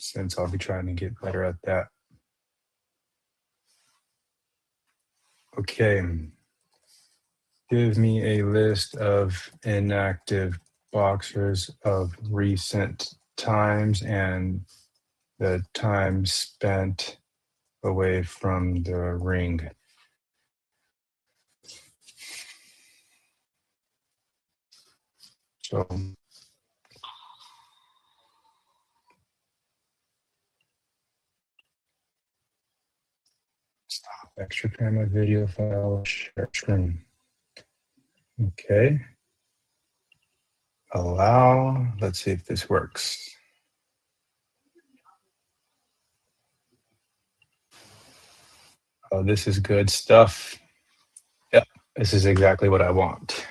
since I'll be trying to get better at that. Okay. Give me a list of inactive boxers of recent times and the time spent away from the ring. So stop extra camera video file, share screen. Okay. Allow. Let's see if this works. Oh, this is good stuff. Yep, this is exactly what I want.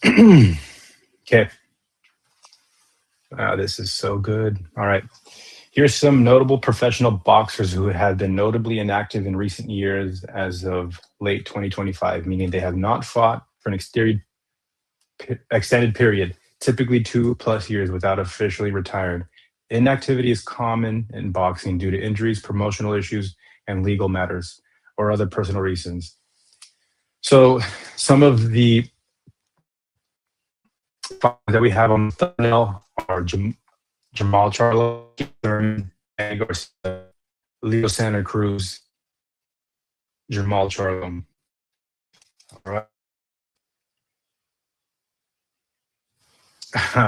Okay. This is so good. All right. Here's some notable professional boxers who have been notably inactive in recent years as of late 2025, meaning they have not fought for an extended period, typically 2+ years without officially retired. Inactivity is common in boxing due to injuries, promotional issues, and legal matters or other personal reasons. So some of the that we have on the thumbnail are Jamal Charlo, Danny Garcia, Leo Santa Cruz, Jamal Charlo. All right.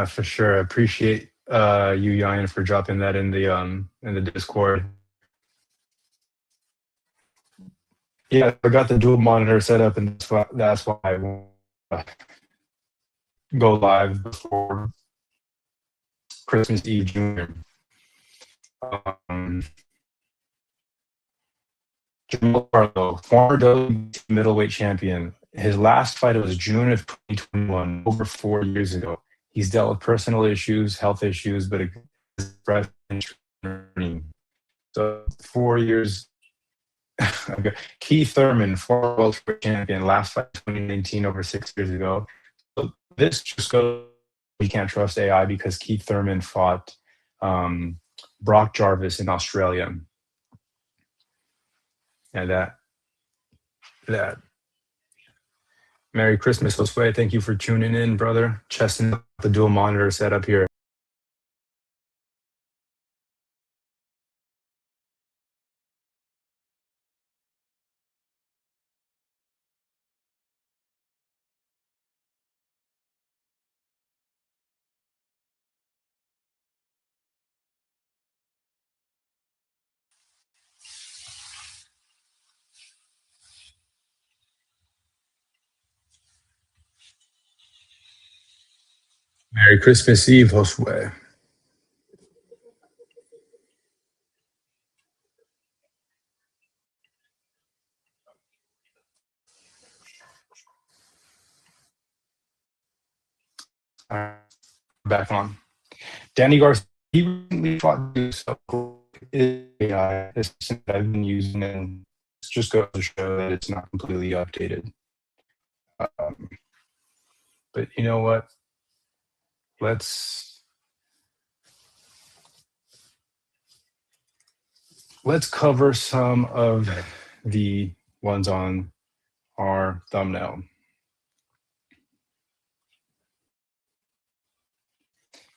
For sure. I appreciate you, Ryan, for dropping that in the Discord. Yeah, I got the dual monitor set up, and that's why I won't go live before Christmas Eve Junior. Um, Jamal Charlo, former WBC middleweight champion. His last fight was June of 2021, over 4 years ago. He's dealt with personal issues, health issues, but expressed interest in learning. So 4 years. Okay. Keith Thurman, former welterweight champion, last fight 2019, over 6 years ago. So this just goes, we can't trust AI because Keith Thurman fought Brock Jarvis in Australia. And that Merry Christmas, Josue. Thank you for tuning in, brother. Chesting up the dual monitor setup here. Merry Christmas Eve, Josue. Back on. Danny Garcia, he recently fought AI assistant that I've been using, and it's just goes to show that it's not completely updated. But you know what? Let's cover some of the ones on our thumbnail.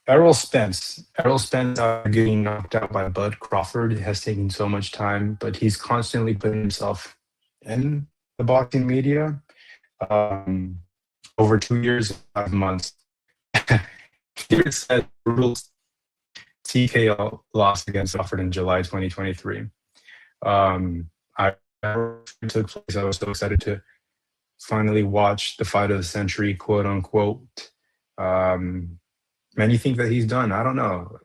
Errol Spence. Getting knocked out by Bud Crawford has taken so much time, but he's constantly putting himself in the boxing media. Over 2 years, 5 months. Here said rules TKO lost against Crawford in July 2023. I took place. I was so excited to finally watch the fight of the century, quote unquote. Many think that he's done. I don't know.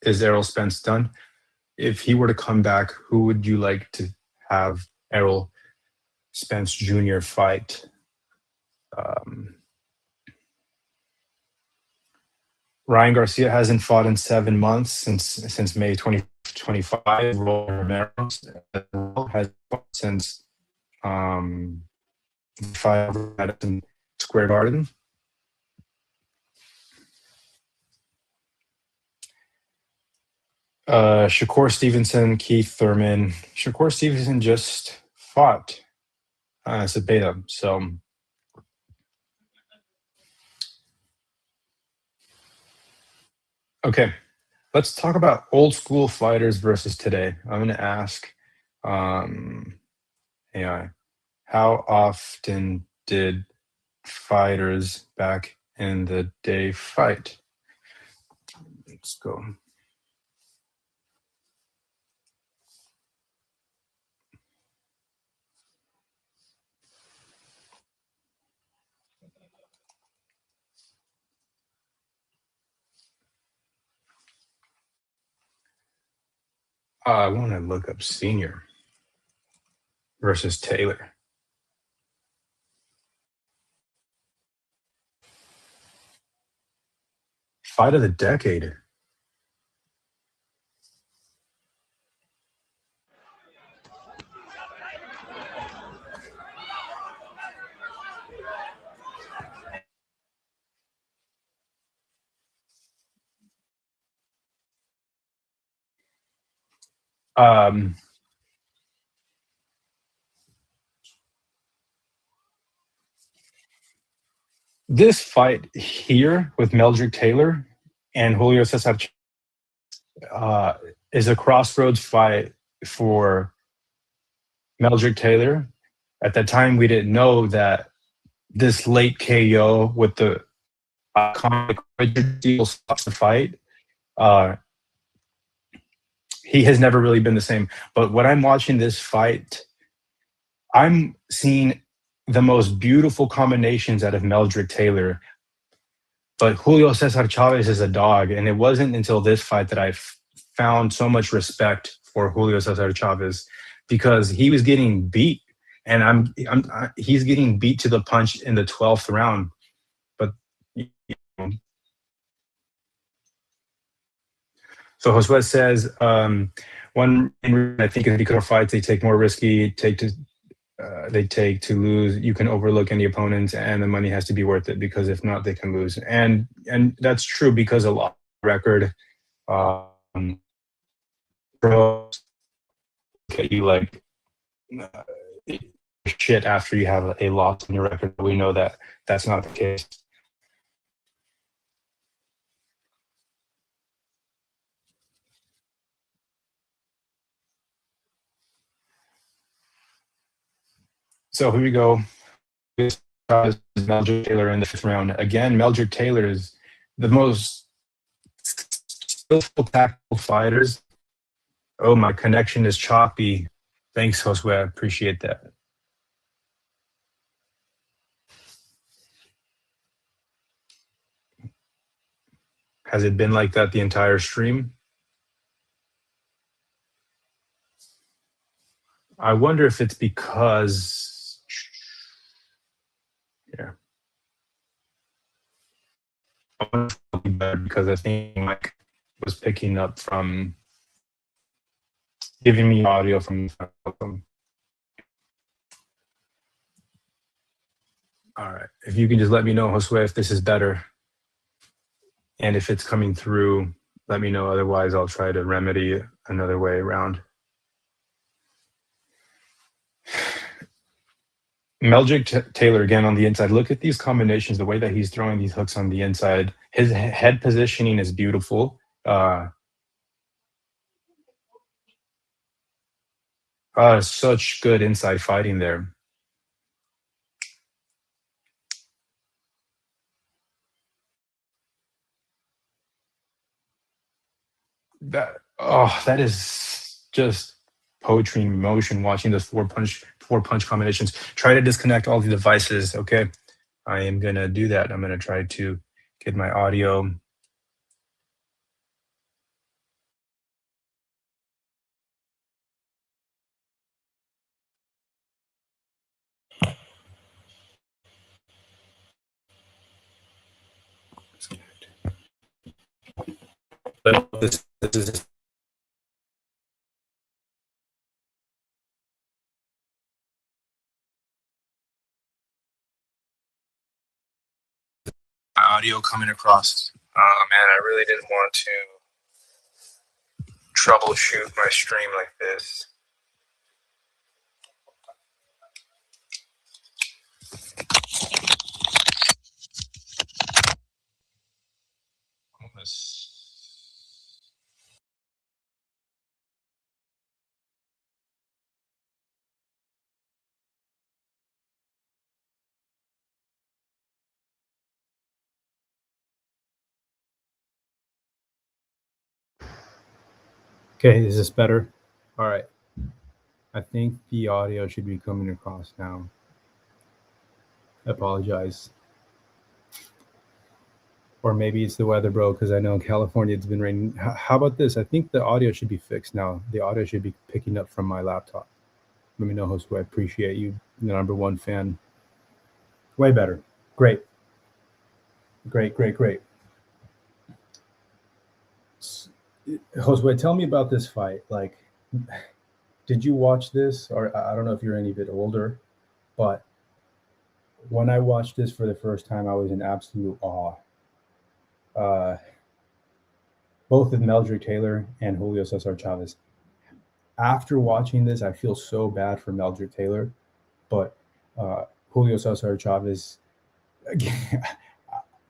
Is Errol Spence done? If he were to come back, who would you like to have Errol Spence Jr. fight? Ryan Garcia hasn't fought in 7 months since May 2025. Raul Romero has fought since 5 Madison Square Garden. Shakur Stevenson, Keith Thurman. Shakur Stevenson just fought Cepeda. So, okay, let's talk about old school fighters versus today. I'm going to ask AI, how often did fighters back in the day fight? Let's go. I want to look up Senior versus Taylor. Fight of the decade. Um, this fight here with Meldrick Taylor and Julio Cesar uh, is a crossroads fight for Meldrick Taylor. At that time, we didn't know that this late KO with the iconic Richard Steele stops the fight. Uh, he has never really been the same. But when I'm watching this fight, I'm seeing the most beautiful combinations out of Meldrick Taylor. But Julio Cesar Chavez is a dog, and it wasn't until this fight that I found so much respect for Julio Cesar Chavez because he was getting beat, and he's getting beat to the punch in the 12th round. But you know, so Josue says one reason I think is because fights they take more risky, they take to lose. You can overlook any opponents, and the money has to be worth it because if not, they can lose. And that's true because a lot of record um, pros look at you like uh, shit after you have a loss in your record. We know that that's not the case. So here we go. This is Meldrick Taylor in the 5th round. Again, Meldrick Taylor is the most skillful tactical fighters. Oh, my connection is choppy. Thanks, Josue. I appreciate that. Has it been like that the entire stream? I wonder if it's because, yeah, I wonder if it'll be better because I think Mike was picking up from giving me audio from. All right. If you can just let me know, Josue, if this is better and if it's coming through, let me know. Otherwise, I'll try to remedy another way around. Meldrick Taylor again on the inside. Look at these combinations, the way that he's throwing these hooks on the inside. His head positioning is beautiful. Such good inside fighting there. That is just poetry in motion. Watching those four punch combinations. Try to disconnect all the devices. Okay, I am gonna do that. I'm gonna try to get my audio. This is my audio coming across. Oh man, I really didn't want to troubleshoot my stream like this. Okay, is this better? All right. I think the audio should be coming across now. I apologize. Or maybe it's the weather, bro, because I know in California it's been raining. How about this? I think the audio should be fixed now. The audio should be picking up from my laptop. Let me know, Josue. I appreciate you, the number one fan. Way better. Great. Great. Josue, tell me about this fight. Like, did you watch this? Or I don't know if you're any bit older, but when I watched this for the first time, I was in absolute awe. Both with Meldrick Taylor and Julio Cesar Chavez. After watching this, I feel so bad for Meldrick Taylor, but Julio Cesar Chavez, again,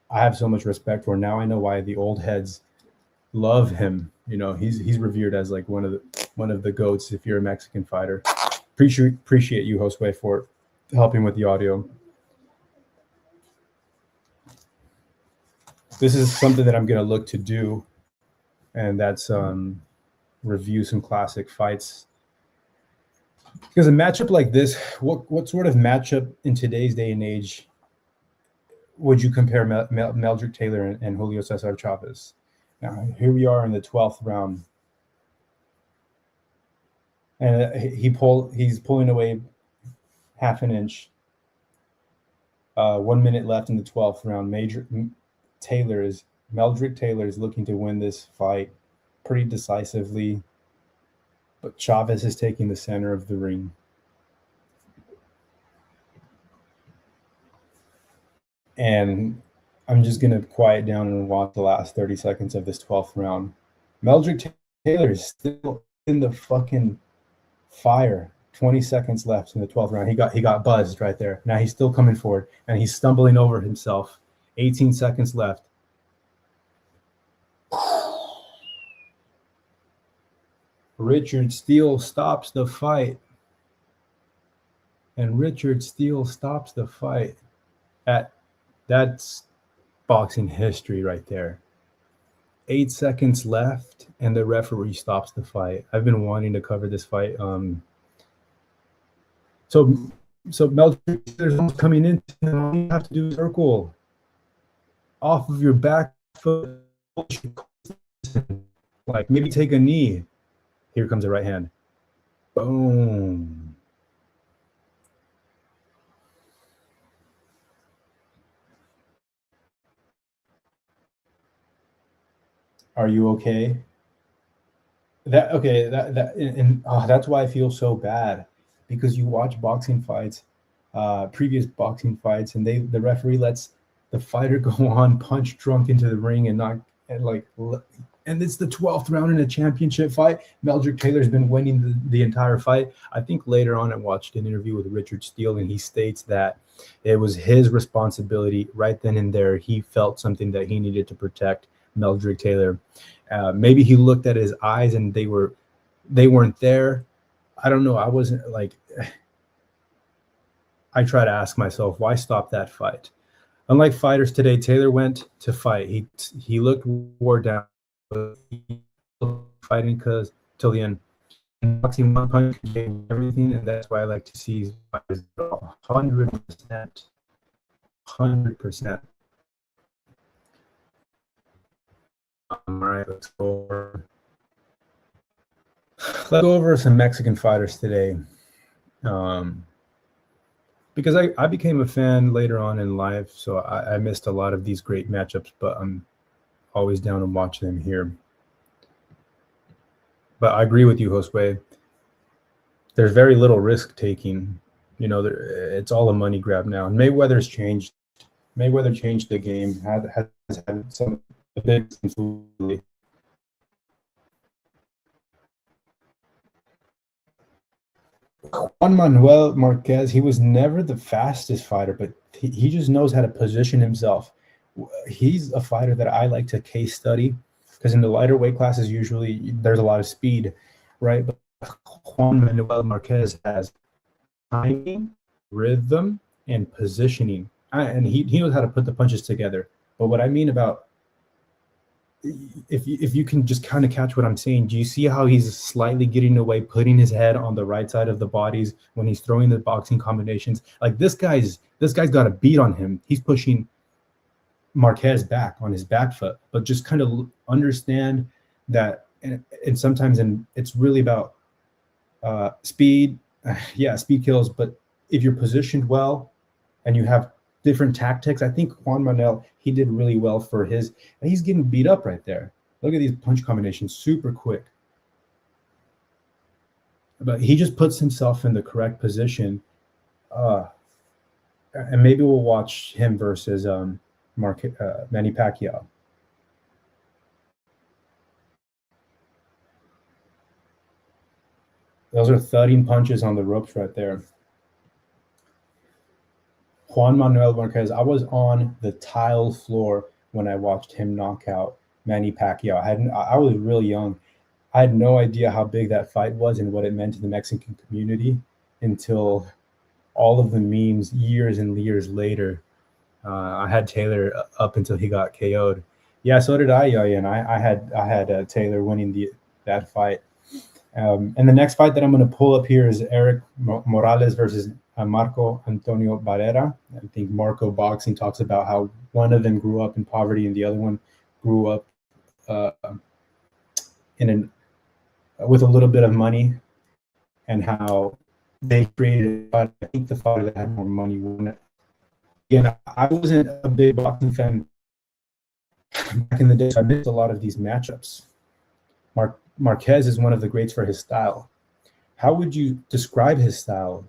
I have so much respect for. Now I know why the old heads love him. You know, he's revered as like one of the goats if you're a Mexican fighter. Appreciate you, Josue, for helping with the audio. This is something that I'm going to look to do, and that's review some classic fights. Because a matchup like this, what sort of matchup in today's day and age would you compare Meldrick Taylor and Julio Cesar Chavez? Now, here we are in the 12th round. And he's pulling away half an inch. 1 minute left in the 12th round. Meldrick Taylor is looking to win this fight pretty decisively, but Chavez is taking the center of the ring. And I'm just going to quiet down and watch the last 30 seconds of this 12th round. Meldrick Taylor is still in the fucking fire. 20 seconds left in the 12th round. He got buzzed right there. Now he's still coming forward, and he's stumbling over himself. 18 seconds left. Richard Steele stops the fight. And Richard Steele stops the fight. That's boxing history right there. 8 seconds left, and the referee stops the fight. I've been wanting to cover this fight. So Meldrick Taylor's coming in. You have to do a circle off of your back foot. Like maybe take a knee. Here comes a right hand. Boom. Are you okay? That's why I feel so bad, because you watch boxing fights, previous boxing fights, and the referee lets the fighter go on punch drunk into the ring and it's the 12th round in a championship fight. Meldrick Taylor's been winning the entire fight. I think later on I watched an interview with Richard Steele, and he states that it was his responsibility right then and there. He felt something that he needed to protect Meldrick Taylor. Maybe he looked at his eyes and they weren't there. I don't know. I wasn't like, I try to ask myself, why stop that fight? Unlike fighters today, Taylor went to fight. He looked wore down, fighting because till the end. Boxing one punch everything, and that's why I like to see fighters 100%. 100%. All right, let's go over some Mexican fighters today. Because I became a fan later on in life, so I missed a lot of these great matchups, but I'm always down to watch them here. But I agree with you, Josue. There's very little risk taking. You know, it's all a money grab now. And Mayweather changed the game. Has had some big. Juan Manuel Marquez, he was never the fastest fighter, but he just knows how to position himself. He's a fighter that I like to case study because in the lighter weight classes, usually there's a lot of speed, right? But Juan Manuel Marquez has timing, rhythm, and positioning. And he knows how to put the punches together. But what I mean about if you can just kind of catch what I'm saying, do you see how he's slightly getting away, putting his head on the right side of the bodies when he's throwing the boxing combinations? Like this guy's got a beat on him. He's pushing Marquez back on his back foot, but just kind of understand that, and sometimes it's really about speed. Yeah, speed kills, but if you're positioned well and you have different tactics, I think Juan Manuel, he did really well for his, and he's getting beat up right there. Look at these punch combinations, super quick. But he just puts himself in the correct position. And maybe we'll watch him versus Manny Pacquiao. Those are thudding punches on the ropes right there. Juan Manuel Marquez, I was on the tile floor when I watched him knock out Manny Pacquiao. I was really young. I had no idea how big that fight was and what it meant to the Mexican community until all of the memes years and years later. I had Taylor up until he got KO'd. Yeah, so did I, and I had Taylor winning that fight. And the next fight that I'm going to pull up here is Eric Morales versus Marco Antonio Barrera. I think Marco Boxing talks about how one of them grew up in poverty and the other one grew up uh, with a little bit of money, and how they created. I think the fighter that had more money won it. Again, I wasn't a big boxing fan back in the day, so I missed a lot of these matchups. Marquez is one of the greats for his style. How would you describe his style?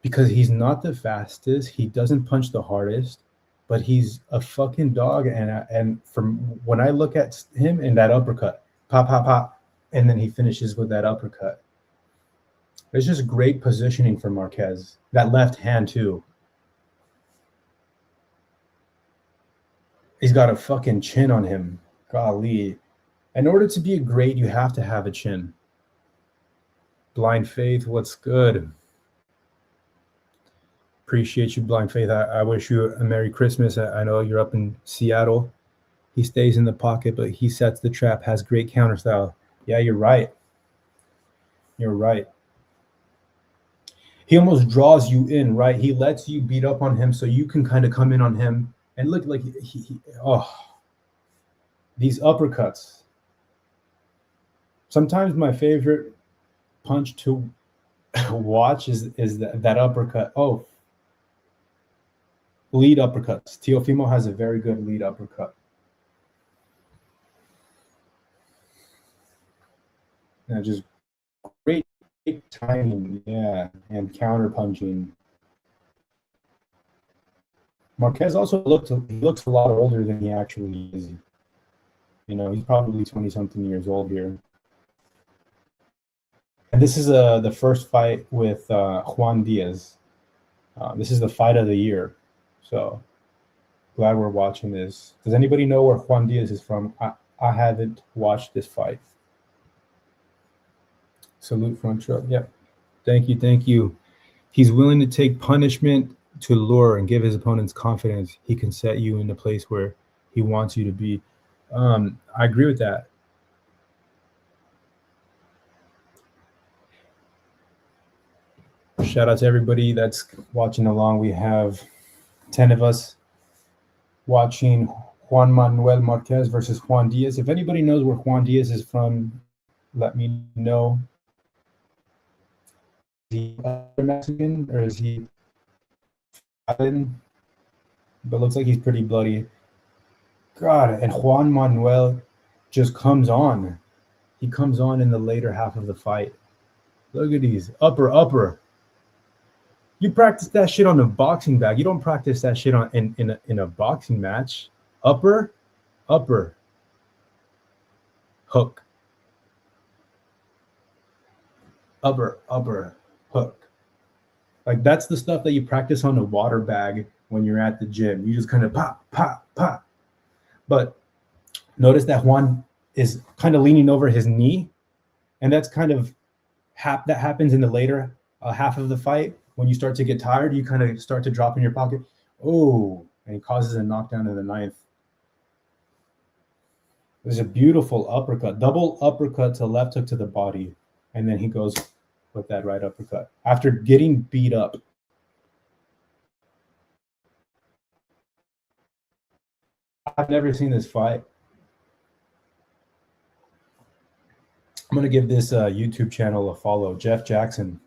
Because he's not the fastest, he doesn't punch the hardest, but he's a fucking dog. And from when I look at him in that uppercut, pop, pop, pop, and then he finishes with that uppercut. It's just great positioning for Marquez. That left hand too. He's got a fucking chin on him. Golly. In order to be a great, you have to have a chin. Blind Faith, what's good? Appreciate you, Blind Faith. I wish you a Merry Christmas. I know you're up in Seattle. He stays in the pocket, but he sets the trap, has great counter style. Yeah, you're right. You're right. He almost draws you in, right? He lets you beat up on him so you can kind of come in on him. And look, like these uppercuts. Sometimes my favorite punch to watch is that uppercut. Oh, lead uppercuts. Teofimo has a very good lead uppercut. And just great timing, yeah, and counter punching. Marquez also looks a lot older than he actually is. You know, he's probably 20 something years old here. And this is the first fight with Juan Diaz. This is the fight of the year. So glad we're watching this. Does anybody know where Juan Diaz is from? I haven't watched this fight. Salute front truck. Yep. Thank you. Thank you. He's willing to take punishment to lure and give his opponents confidence. He can set you in the place where he wants you to be. I agree with that. Shout out to everybody that's watching along. We have 10 of us watching Juan Manuel Marquez versus Juan Diaz. If anybody knows where Juan Diaz is from, let me know. Is he Mexican or is he Italian? But looks like he's pretty bloody. God, and Juan Manuel just comes on. He comes on in the later half of the fight. Look at these. Upper. You practice that shit on a boxing bag. You don't practice that shit in a boxing match. Upper, hook. Upper, hook. Like that's the stuff that you practice on a water bag when you're at the gym. You just kind of pop, pop, pop. But notice that Juan is kind of leaning over his knee, and that's kind of that happens in the later half of the fight. When you start to get tired, you kind of start to drop in your pocket. Oh, and he causes a knockdown in the ninth. There's a beautiful uppercut, double uppercut to left hook to the body, and then he goes with that right uppercut after getting beat up. I've never seen this fight. I'm gonna give this YouTube channel a follow. Jeff Jackson.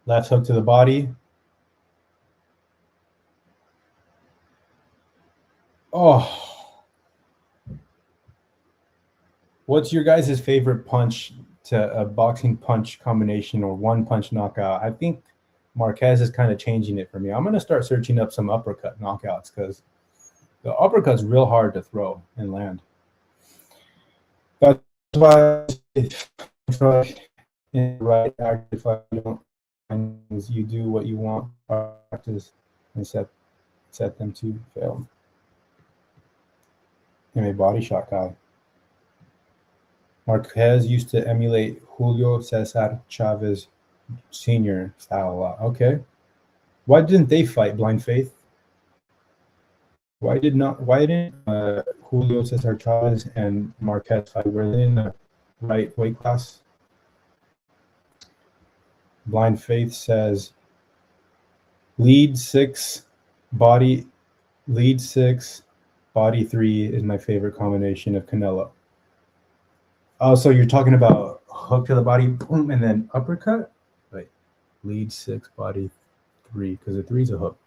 Left hook to the body. Oh, what's your guys' favorite punch to a boxing punch combination or one punch knockout? I think Marquez is kind of changing it for me. I'm gonna start searching up some uppercut knockouts because the uppercut's real hard to throw and land. That's why in the right active fight, you do what you want practice and set them to fail. I'm a body shot guy. Marquez used to emulate Julio Cesar Chavez Sr. style a lot. Okay. Why didn't they fight, Blind Faith? Why didn't Julio Cesar Chavez and Marquez fight? Were they in the right weight class? Blind Faith says lead 6, body 3 is my favorite combination of Canelo. Oh, so you're talking about hook to the body, boom, and then uppercut? Wait, lead 6, body 3, because the 3's a hook.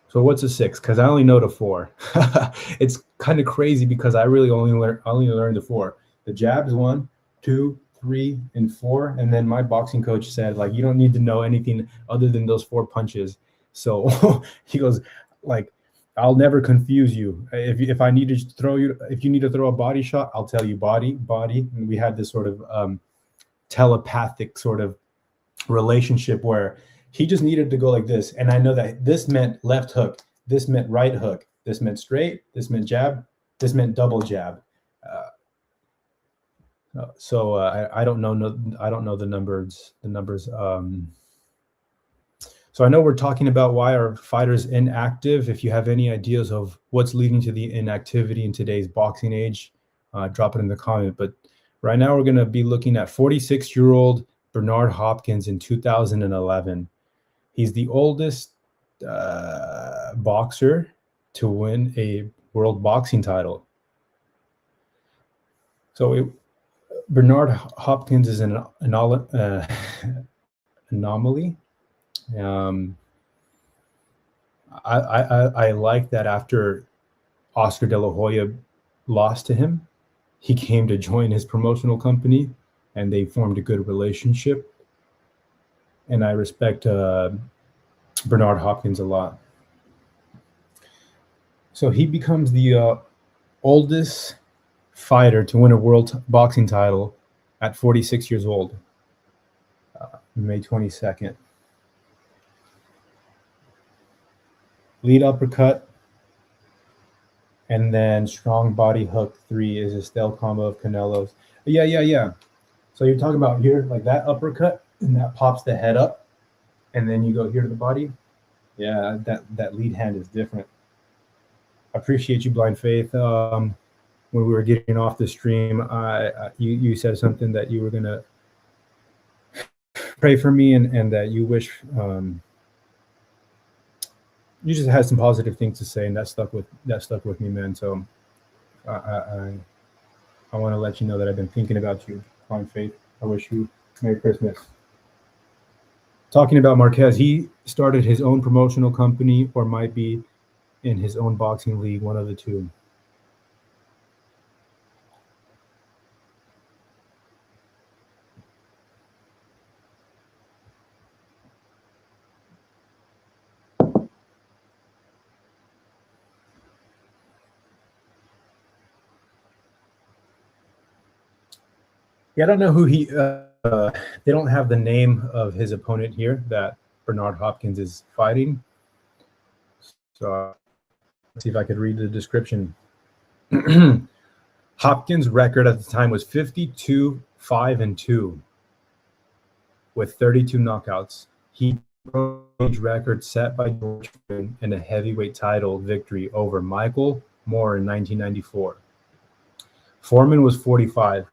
So what's a 6? Because I only know the 4. It's kind of crazy because I really only learned the 4. The jabs 1, 2, 3, and 4, and then my boxing coach said like you don't need to know anything other than those 4 punches. So he goes like, I'll never confuse you. If I need to throw you, if you need to throw a body shot, I'll tell you body. And we had this sort of telepathic sort of relationship where he just needed to go like this. And I know that this meant left hook. This meant right hook. This meant straight. This meant jab. This meant double jab. So I don't know. I don't know the numbers. So I know we're talking about why are fighters inactive. If you have any ideas of what's leading to the inactivity in today's boxing age, drop it in the comment. But right now we're going to be looking at 46-year-old Bernard Hopkins in 2011. He's the oldest boxer to win a world boxing title. So Bernard Hopkins is an anomaly. I like that after Oscar De La Hoya lost to him, he came to join his promotional company, and they formed a good relationship. And I respect Bernard Hopkins a lot. So he becomes the oldest fighter to win a world boxing title at 46 years old, May 22nd. Lead uppercut, and then strong body hook 3 is a stale combo of Canelo's. Yeah. So you're talking about here, like that uppercut, and that pops the head up, and then you go here to the body. Yeah, that lead hand is different. I appreciate you, Blind Faith. When we were getting off the stream, you said something that you were gonna pray for me, and that you wish you just had some positive things to say, and that stuck with me, man. So I want to let you know that I've been thinking about you, Blind Faith. I wish you Merry Christmas. Talking about Marquez, he started his own promotional company, or might be in his own boxing league, one of the two. Yeah, I don't know who he. They don't have the name of his opponent here that Bernard Hopkins is fighting. So let's see if I could read the description. Hopkins' record at the time was 52-5-2 with 32 knockouts. He broke the record set by George Foreman in a heavyweight title victory over Michael Moore in 1994. Foreman was 45.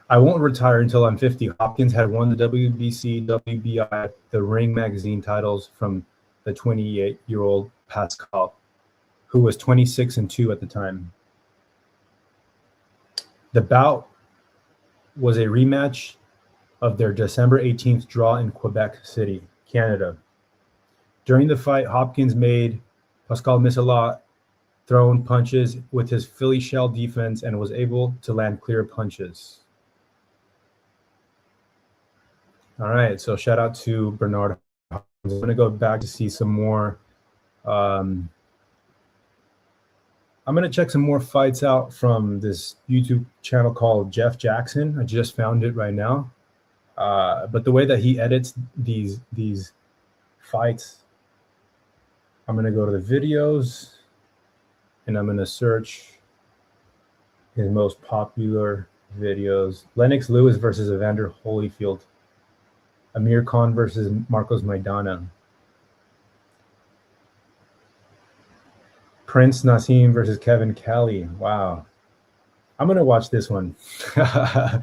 I won't retire until I'm 50. Hopkins had won the WBC, WBI, the Ring Magazine titles from the 28-year-old Pascal, who was 26-2 at the time. The bout was a rematch of their December 18th draw in Quebec City, Canada. During the fight, Hopkins made Pascal miss a lot, thrown punches with his Philly shell defense, and was able to land clear punches. All right, so shout out to Bernard Hopkins. I'm going to go back to see some more. I'm going to check some more fights out from this YouTube channel called Jeff Jackson. I just found it right now. But the way that he edits these fights, I'm going to go to the videos and I'm going to search his most popular videos. Lennox Lewis versus Evander Holyfield. Amir Khan versus Marcos Maidana. Prince Nassim versus Kevin Kelly. Wow. I'm going to watch this one. I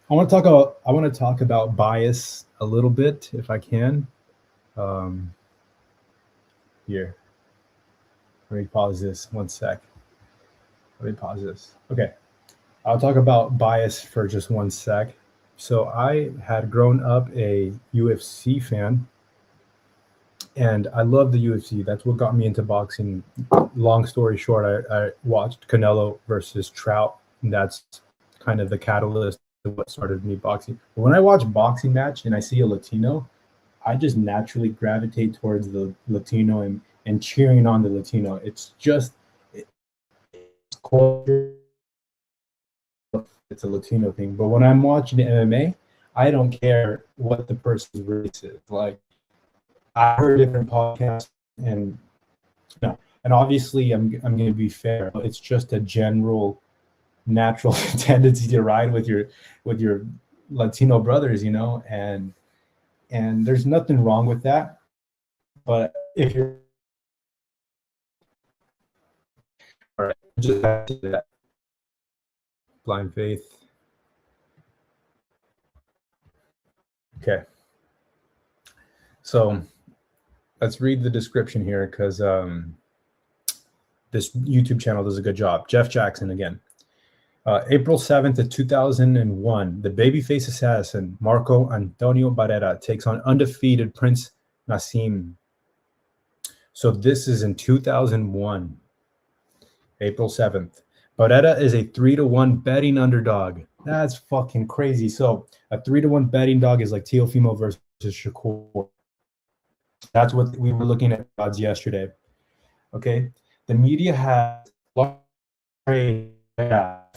want to talk about bias a little bit, if I can. Here. Let me pause this 1 sec. Let me pause this. Okay. I'll talk about bias for just 1 sec. So I had grown up a UFC fan, and I love the UFC. That's what got me into boxing. Long story short, I watched Canelo versus Trout, and that's kind of the catalyst of what started me boxing. But when I watch boxing match and I see a Latino, I just naturally gravitate towards the Latino and cheering on the Latino. It's just it's culture. It's a Latino thing. But when I'm watching MMA, I don't care what the person's race is. Like, I heard different podcasts, and and obviously I'm going to be fair. It's just a general, natural tendency to ride with your Latino brothers, and there's nothing wrong with that. But if you're all right, just that blind faith. Okay, so let's read the description here, because this YouTube channel does a good job. Jeff Jackson again. April 7th of 2001, the babyface assassin Marco Antonio Barrera takes on undefeated Prince Nassim. So this is in 2001, April 7th. Barrera is a 3-1 betting underdog. That's fucking crazy. So a 3-1 betting dog is like Teofimo versus Shakur. That's what we were looking at odds yesterday. Okay. The media has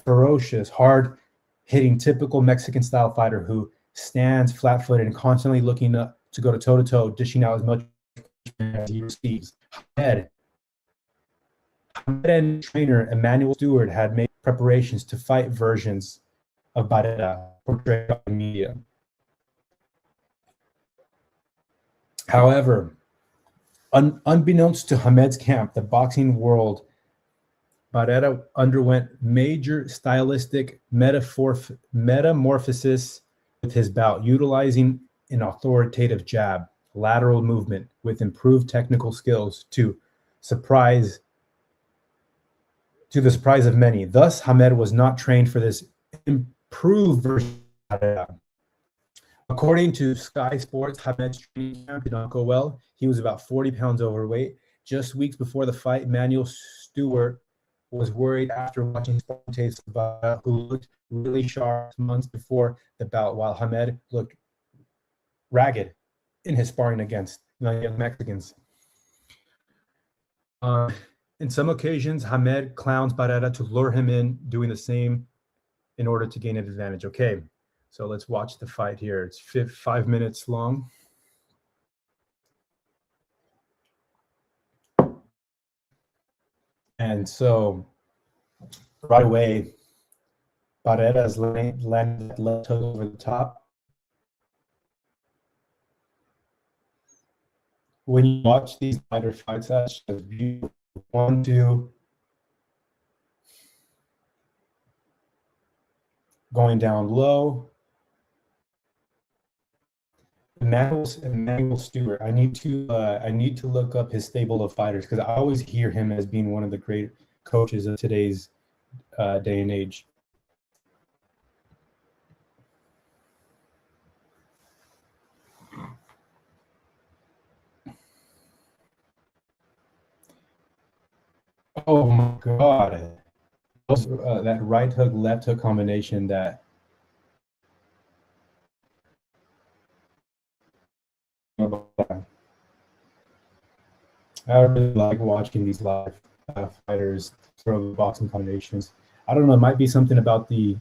ferocious, hard-hitting, typical Mexican-style fighter who stands flat-footed and constantly looking to go toe-to-toe, dishing out as much as he receives. Hamed and trainer Emmanuel Stewart had made preparations to fight versions of Barrera portrayed by the media. However, unbeknownst to Hamed's camp, the boxing world, Barrera underwent major stylistic metamorphosis with his bout, utilizing an authoritative jab, lateral movement with improved technical skills to the surprise of many. Thus, Hamed was not trained for this improved version of Barrera. According to Sky Sports, Hamed's training camp did not go well. He was about 40 pounds overweight. Just weeks before the fight, Emmanuel Stewart was worried after watching sparring tapes about who looked really sharp months before the bout, while Hamed looked ragged in his sparring against young Mexicans. In some occasions, Hamed clowns Barrera to lure him in, doing the same in order to gain an advantage. Okay, so let's watch the fight here. It's 5 minutes long. And so right away, Barrera's landed left hook over the top. When you watch these fighter fights, that's just beautiful. 1, 2, going down low. Emmanuel Stewart. I need to look up his stable of fighters because I always hear him as being one of the great coaches of today's day and age. Oh my God. That right hook, left hook combination that I really like watching these live fighters throw the boxing combinations. I don't know, it might be something about the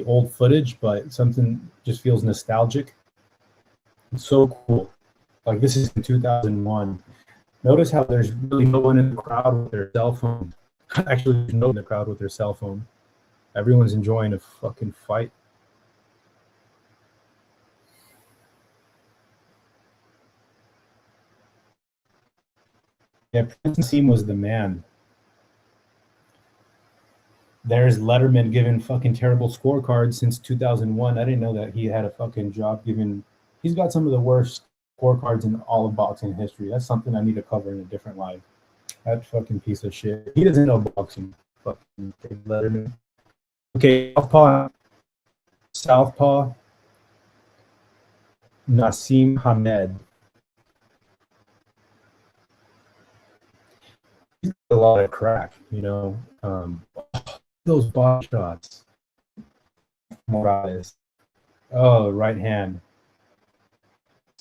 old footage, but something just feels nostalgic. It's so cool. Like this is in 2001. Notice how there's really no one in the crowd with their cell phone. Actually, there's no one in the crowd with their cell phone. Everyone's enjoying a fucking fight. Yeah, Prince Naseem was the man. There's Letterman giving fucking terrible scorecards since 2001. I didn't know that he had a fucking job giving. He's got some of the worst scorecards in all of boxing history. That's something I need to cover in a different live. That fucking piece of shit. He doesn't know boxing. Fucking Letterman. Okay, Southpaw, Naseem Hamed. He's got a lot of crack, you know. Those body shots. Morales. Oh, right hand.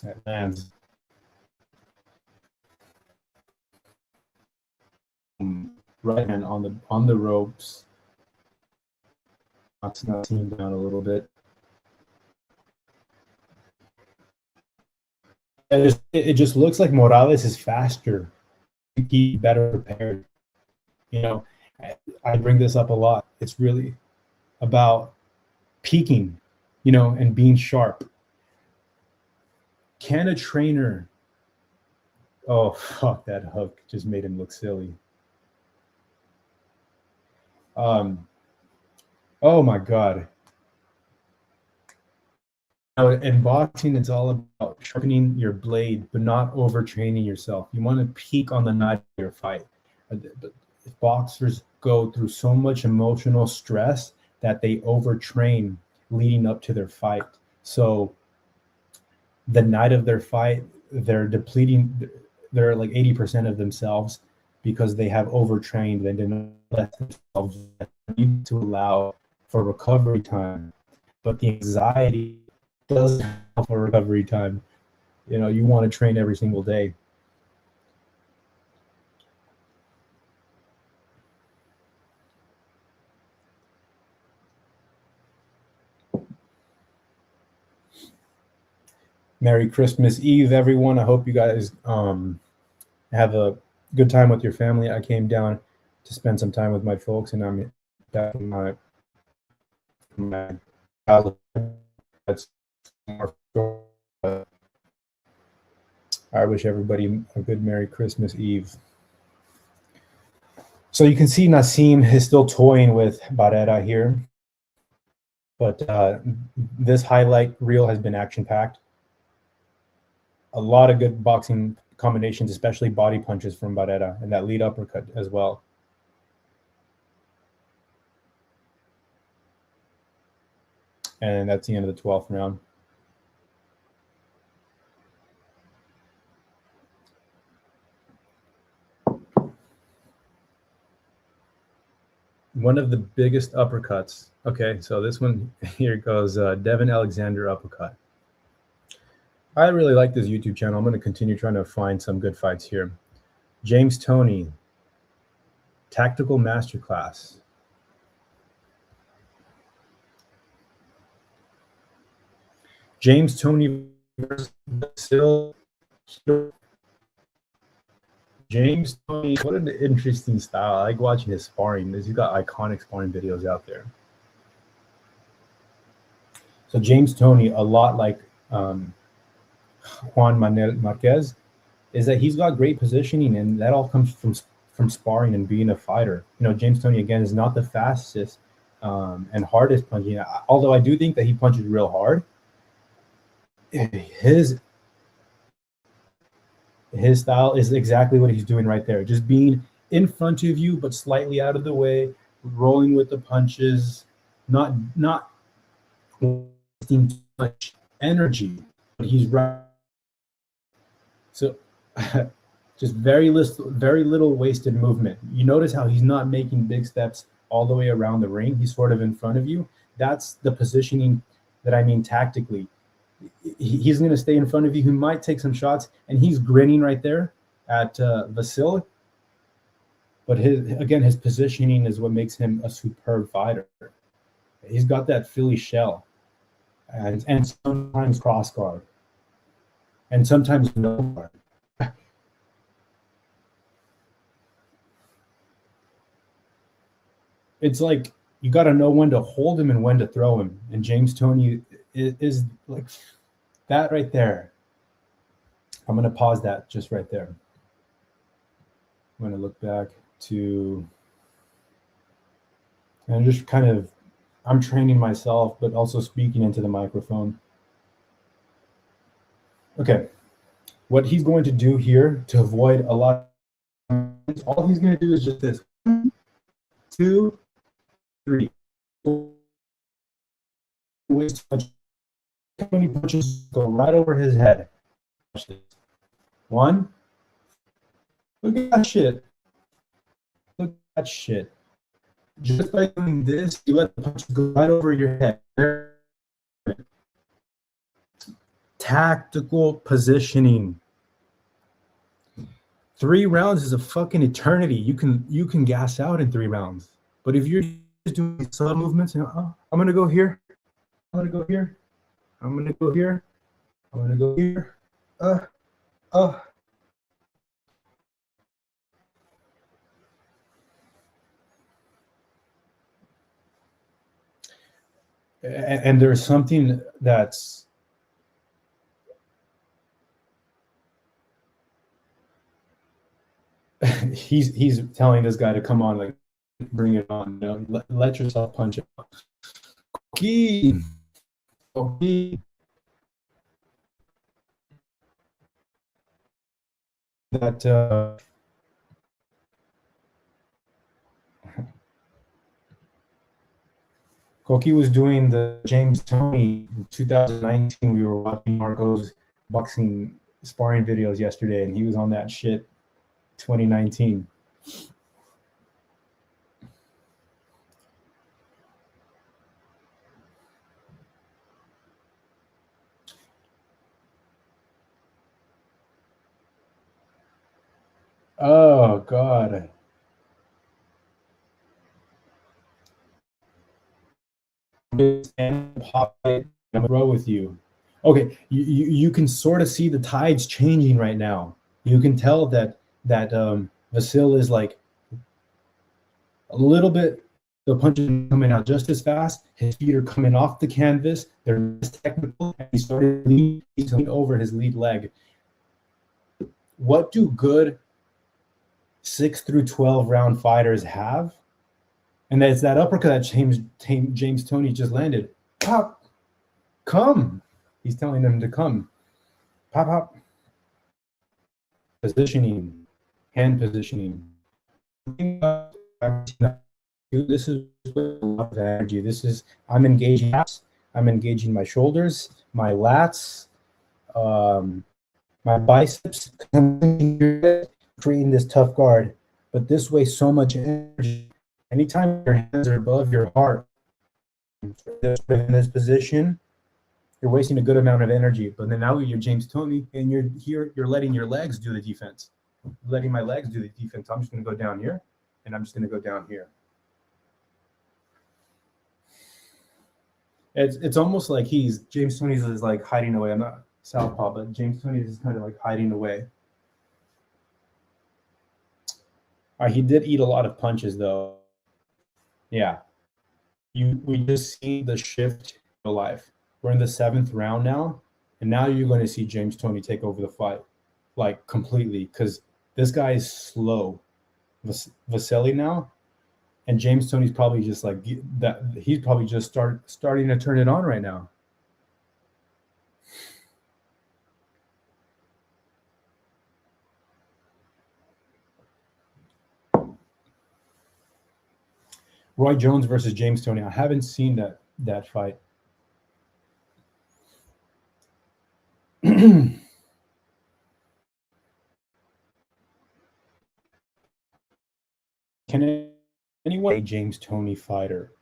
That lands. Right hand on the ropes. Knocks Naseem down a little bit. It just looks like Morales is faster. He's better prepared. You know, I bring this up a lot. It's really about peaking, you know, and being sharp. Can a trainer? Oh fuck! That hook just made him look silly. Oh my God. In boxing, it's all about sharpening your blade, but not overtraining yourself. You want to peak on the night of your fight. But boxers go through so much emotional stress that they overtrain leading up to their fight. So the night of their fight, they're depleting. They're like 80% of themselves because they have overtrained. They didn't let themselves need to allow for recovery time. But the anxiety doesn't have for recovery time. You know, you want to train every single day. Merry Christmas Eve, everyone. I hope you guys have a good time with your family. I came down to spend some time with my folks, and I'm back in my that's more. I wish everybody a good Merry Christmas Eve. So you can see Naseem is still toying with Barrera here, but this highlight reel has been action-packed. A lot of good boxing combinations, especially body punches from Barrera, and that lead uppercut as well. And that's the end of the 12th round. One of the biggest uppercuts. Okay, so this one, here goes Devin Alexander uppercut. I really like this YouTube channel. I'm going to continue trying to find some good fights here. James Toney. Tactical Masterclass. James Toney versus Vasil. James Toney, what an interesting style. I like watching his sparring. He's got iconic sparring videos out there. So James Toney, a lot like Juan Manuel Marquez, is that he's got great positioning, and that all comes from sparring and being a fighter. You know, James Toney, again, is not the fastest and hardest punching, although I do think that he punches real hard. His style is exactly what he's doing right there, just being in front of you but slightly out of the way, rolling with the punches, not wasting too much energy, but he's right. So just very little wasted movement. You notice how he's not making big steps all the way around the ring. He's sort of in front of you. That's the positioning that I mean tactically. He's going to stay in front of you. He might take some shots, and he's grinning right there at Vasil. But his positioning is what makes him a superb fighter. He's got that Philly shell, and sometimes cross guard, and sometimes no guard. It's like you got to know when to hold him and when to throw him. And James Toney is like that right there. I'm going to pause that just right there. I'm going to look back to, and just kind of, I'm training myself, but also speaking into the microphone. Okay. What he's going to do here to avoid a lot of, all he's going to do is just this. 1, 2, 3. How many punches go right over his head? 1. Look at that shit. Look at that shit. Just by doing this, you let the punches go right over your head. Tactical positioning. 3 rounds is a fucking eternity. You can gas out in 3 rounds. But if you're just doing subtle movements, and I'm gonna go here, I'm gonna go here, I'm gonna go here, I'm gonna go here, and there's something that's he's telling this guy to come on, like, bring it on, you know, let yourself punch it. Okay. That Koki was doing the James Toney in 2019. We were watching Marco's boxing sparring videos yesterday, and he was on that shit 2019. Oh God. I'm gonna row with you. Okay, you can sort of see the tides changing right now. You can tell that Vasil is like a little bit, the punches are coming out just as fast. His feet are coming off the canvas. They're less technical. And he started leaning over his lead leg. What do good 6 through 12 round fighters have? And that's that uppercut that James Toney just landed. Pop, come. He's telling them to come. Pop, pop. Positioning, hand positioning. This is a lot of energy. I'm engaging abs. I'm engaging my shoulders, my lats, my biceps, creating this tough guard. But this way, so much energy. Anytime your hands are above your heart, in this position, you're wasting a good amount of energy. But then now you're James Toney, and you're letting your legs do the defense. Letting my legs do the defense. I'm just going to go down here and I'm just going to go down here. It's almost like James Toney's is like hiding away. I'm not southpaw, but James Toney's is kind of like hiding away. He did eat a lot of punches though. Yeah, we just see the shift in life. We're in the 7th round now, and now you're going to see James Toney take over the fight, like completely, because this guy is slow. Vasily now, and James Toney's probably just like that. He's probably just starting to turn it on right now. Roy Jones versus James Toney. I haven't seen that fight. Can anyone a James Toney fighter?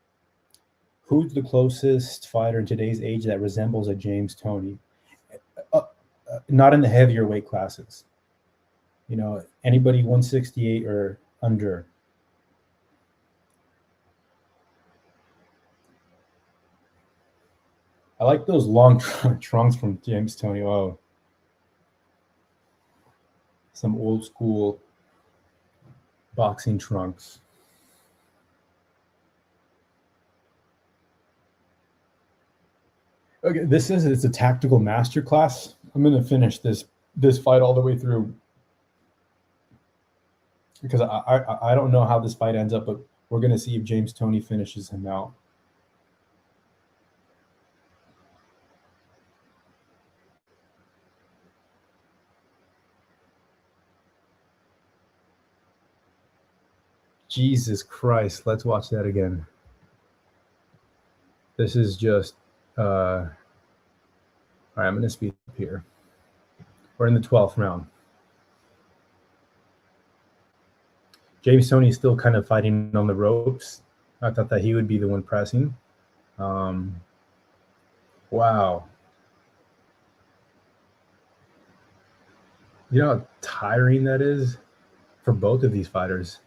Who's the closest fighter in today's age that resembles a James Toney? Not in the heavier weight classes. You know, anybody 168 or under. I like those long trunks from James Toney. Oh, some old school boxing trunks. Okay, it's a tactical masterclass. I'm gonna finish this fight all the way through because I don't know how this fight ends up, but we're gonna see if James Toney finishes him out. Jesus Christ, let's watch that again. This is just all right, I'm gonna speed up here. We're in the 12th round. James Toney is still kind of fighting on the ropes. I thought that he would be the one pressing. Wow. You know how tiring that is for both of these fighters.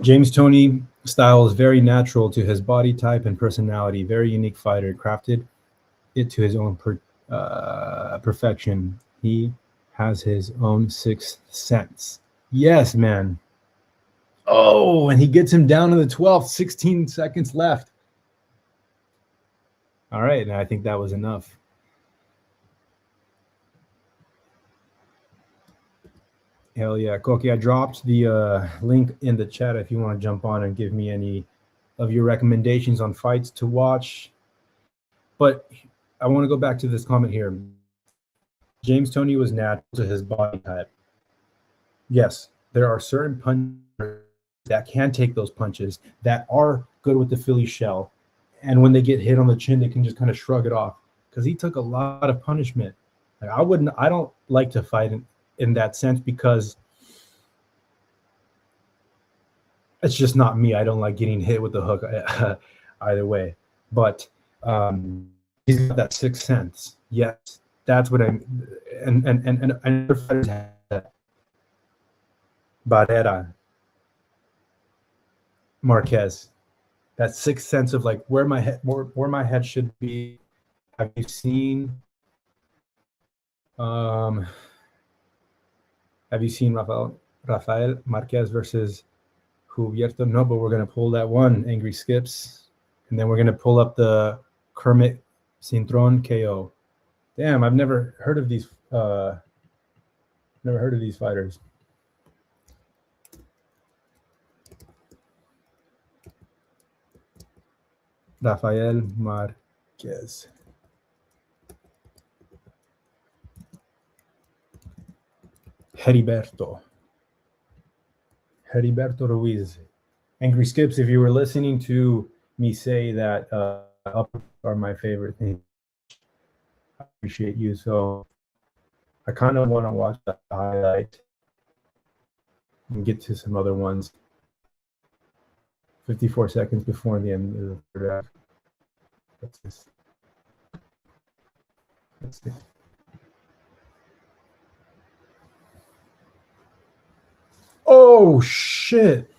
James Toney style is very natural to his body type and personality. Very unique fighter, crafted it to his own perfection. He has his own sixth sense. Yes, man. Oh, and he gets him down to the 12th, 16 seconds left. All right, and I think that was enough. Hell yeah. Koki, I dropped the link in the chat if you want to jump on and give me any of your recommendations on fights to watch. But I want to go back to this comment here. James Toney was natural to his body type. Yes, there are certain punchers that can take those punches that are good with the Philly shell. And when they get hit on the chin, they can just kind of shrug it off because he took a lot of punishment. Like I don't like to fight in that sense because it's just not me. I don't like getting hit with the hook either way. But he's got that sixth sense. Yes, that's what I'm. And other fighters have that. Barrera, Marquez, that sixth sense of like where my head should be. Have you seen? Have you seen Rafael Marquez versus Cubierto? No, but we're gonna pull that one, Angry Skips, and then we're gonna pull up the Kermit Cintron KO. Damn, I've never heard of these. Never heard of these fighters. Rafael Marquez. Heriberto Ruiz. Angry Skips, if you were listening to me say that up are my favorite things, I appreciate you. So I kind of want to watch the highlight and get to some other ones. 54 seconds before the end of the third round. What's this? Let's see. Oh shit!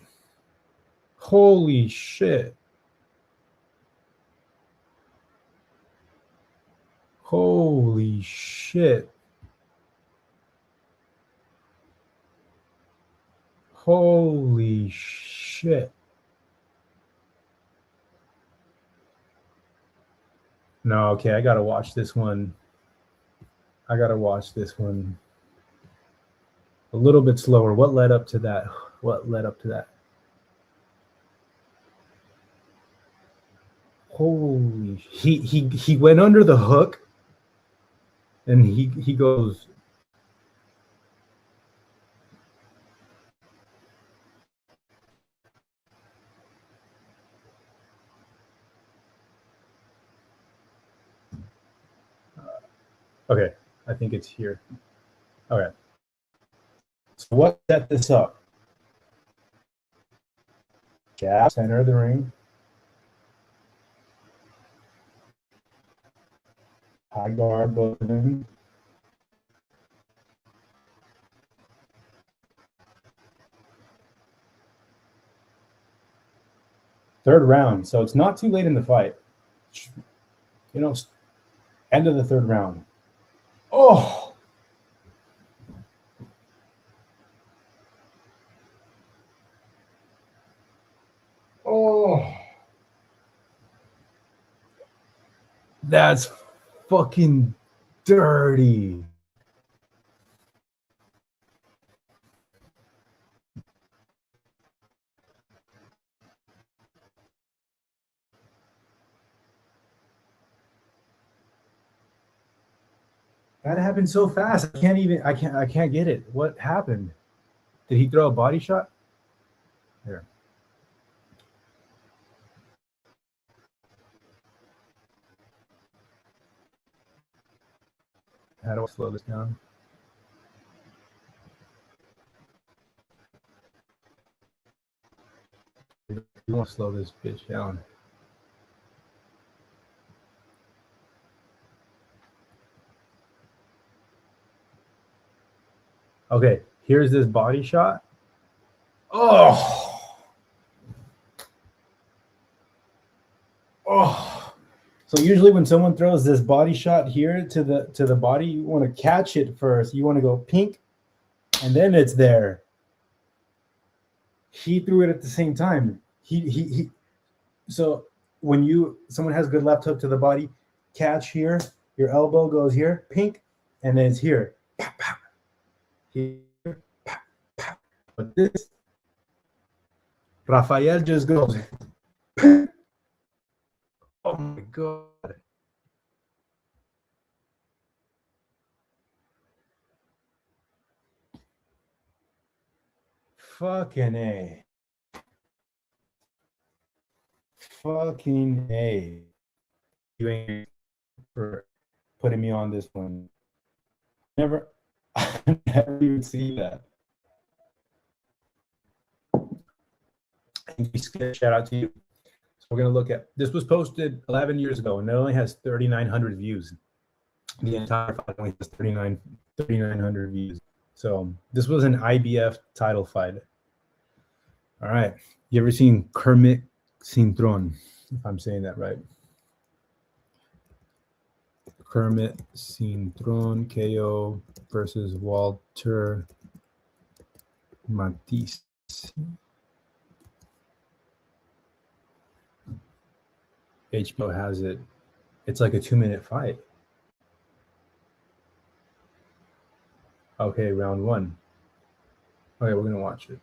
Holy shit! Holy shit! Holy shit! No, okay, I gotta watch this one. I gotta watch this one a little bit slower. What led up to that? What led up to that? Holy! He went under the hook, and he goes. Okay, I think it's here. Okay. So what set this up? Jab, center of the ring. High guard, both of them. Third round, so it's not too late in the fight. You know, end of the third round. Oh! Oh! That's fucking dirty. That happened so fast. I can't get it. What happened? Did he throw a body shot? There. How do I slow this down? You want to slow this bitch down. Okay, here's this body shot. Oh! Oh! So usually when someone throws this body shot here to the body, you want to catch it first. You want to go pink, and then it's there. He threw it at the same time. He. So when someone has good left hook to the body, catch here, your elbow goes here, pink, and then it's here. Here, but this, Rafael just goes. Oh my god. Fucking A. Fucking A. You ain't for putting me on this one. Never, I never even see that. Shout out to you. So we're gonna look at this. Was posted 11 years ago, and it only has 3,900 views. The entire fight only has 3,900 views. So this was an IBF title fight. All right. You ever seen Kermit Cintron? If I'm saying that right. Kermit Cintron KO versus Walter Matisse. HBO has it. It's like a 2-minute fight. Okay, round one. Okay, we're gonna watch it.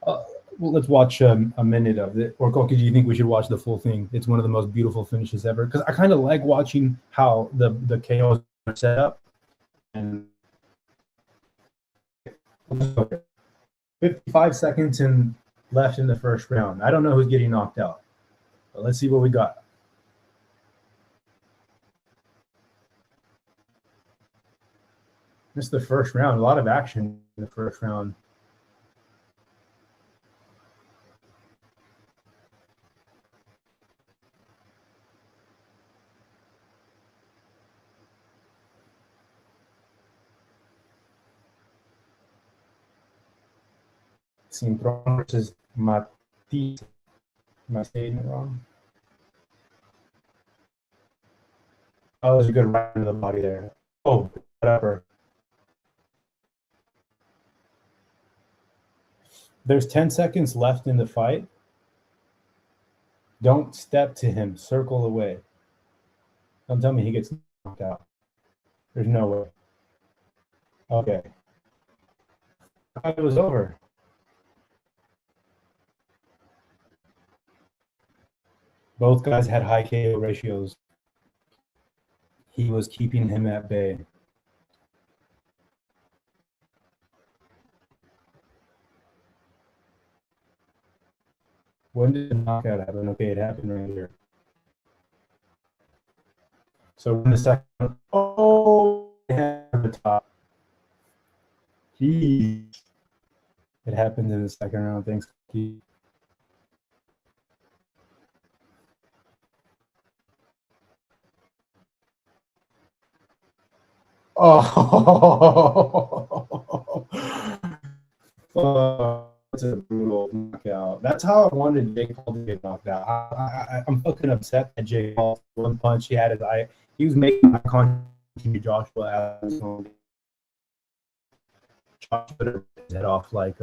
Well, let's watch a minute of it. Or Koki, do you think we should watch the full thing? It's one of the most beautiful finishes ever. Because I kind of like watching how the KOs are set up. And 55 seconds left in the first round. I don't know who's getting knocked out. But let's see what we got. It's the first round. A lot of action in the first round. Simpron versus Matisse. Am I saying it wrong? Oh, there's a good right to the body there. Oh, whatever. There's 10 seconds left in the fight. Don't step to him. Circle away. Don't tell me he gets knocked out. There's no way. Okay. I thought it was over. Both guys had high KO ratios. He was keeping him at bay. When did the knockout happen? Okay, it happened right here. So in the second, oh, the top. Jeez. It happened in the second round. Thanks. Oh, that's a brutal knockout. That's how I wanted Jake Paul to get knocked out. I'm fucking upset that Jake Paul, one punch, he had his eye. He was making eye contact with Joshua Allen's Joshua his head off like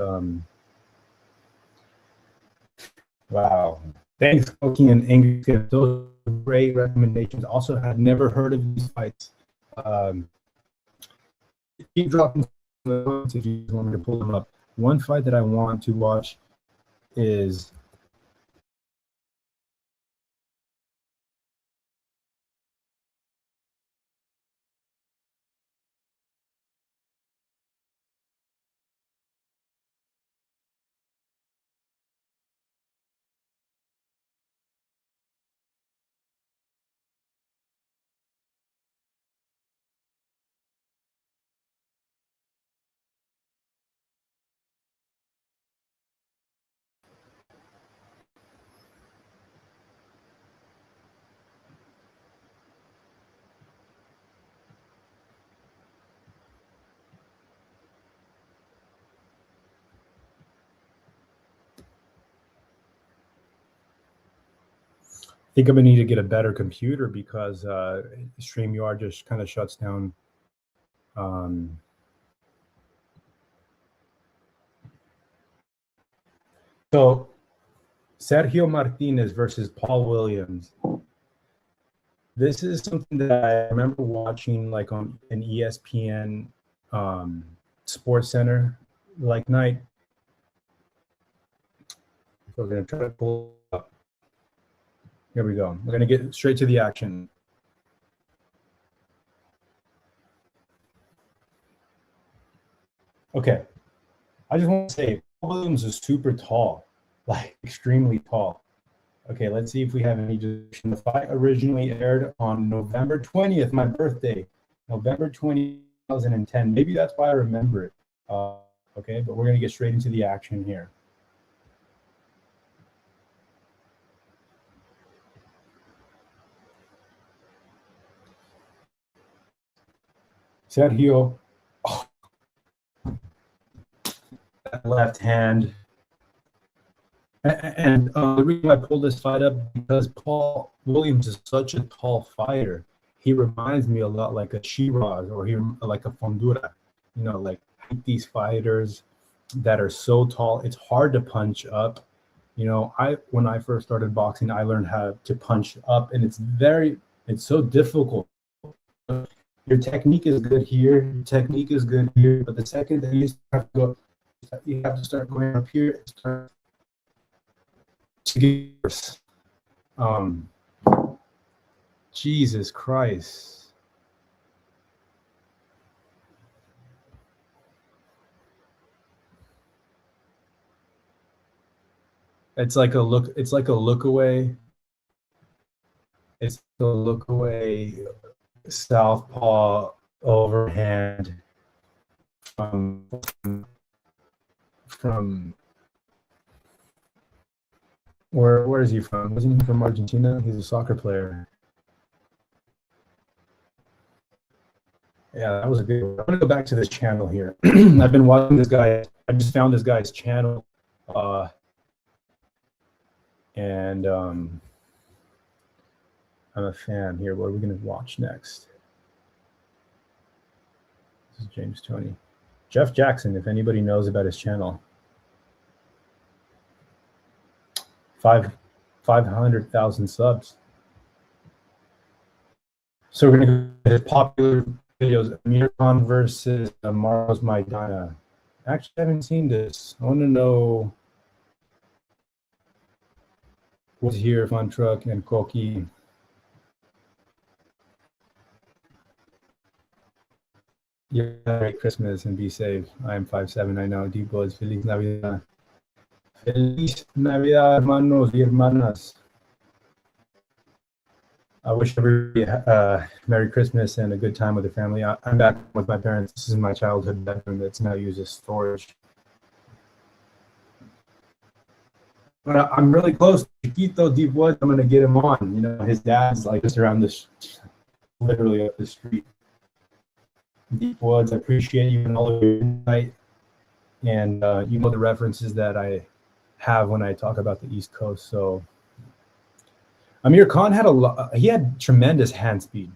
wow. Thanks, Koki and Angus. Those are great recommendations. Also, had never heard of these fights. Keep dropping if you want me to pull them up. One fight that I want to watch is I think I'm gonna need to get a better computer because StreamYard just kind of shuts down. So Sergio Martinez versus Paul Williams. This is something that I remember watching like on an ESPN Sports Center like night. So we're gonna try to pull up. Here we go. We're gonna get straight to the action. Okay. I just want to say Paul Williams is super tall, like extremely tall. Okay, let's see if we have any. The fight originally aired on November 20th, my birthday, November 2010. Maybe that's why I remember it. Okay, but we're going to get straight into the action here. Sergio, oh, that left hand. And the reason I pulled this fight up because Paul Williams is such a tall fighter. He reminds me a lot like a Shiraz or like a Fondura. You know, like these fighters that are so tall, it's hard to punch up. You know, when I first started boxing, I learned how to punch up, and it's so difficult. Your technique is good here, your technique is good here, but the second that you start to go, you have to start going up here. Jesus Christ. It's like a look away. It's a look away southpaw overhand. from where is he from? Wasn't he from Argentina? He's a soccer player. Yeah, that was a good one. I'm gonna go back to this channel here. I've been watching this guy. I just found this guy's channel, and I'm a fan here. What are we gonna watch next? This is James Tony. Jeff Jackson, if anybody knows about his channel. 500,000 subs. So we're gonna go to his popular videos, Amir Khan versus Marcos Maidana. Actually, I haven't seen this. I want to know what's here, Fun Truck and Koki. Yeah, Merry Christmas and be safe. I am 5'7", I know. Deep Woods, Feliz Navidad. Feliz Navidad, hermanos y hermanas. I wish everybody Merry Christmas and a good time with the family. I'm back with my parents. This is my childhood bedroom that's now used as storage. But I'm really close to Chiquito Deep Woods. I'm going to get him on. You know, his dad's like just around this, literally up the street. Deep Woods, I appreciate you and all of your insight. And you know the references that I have when I talk about the East Coast. So Amir Khan had he had tremendous hand speed.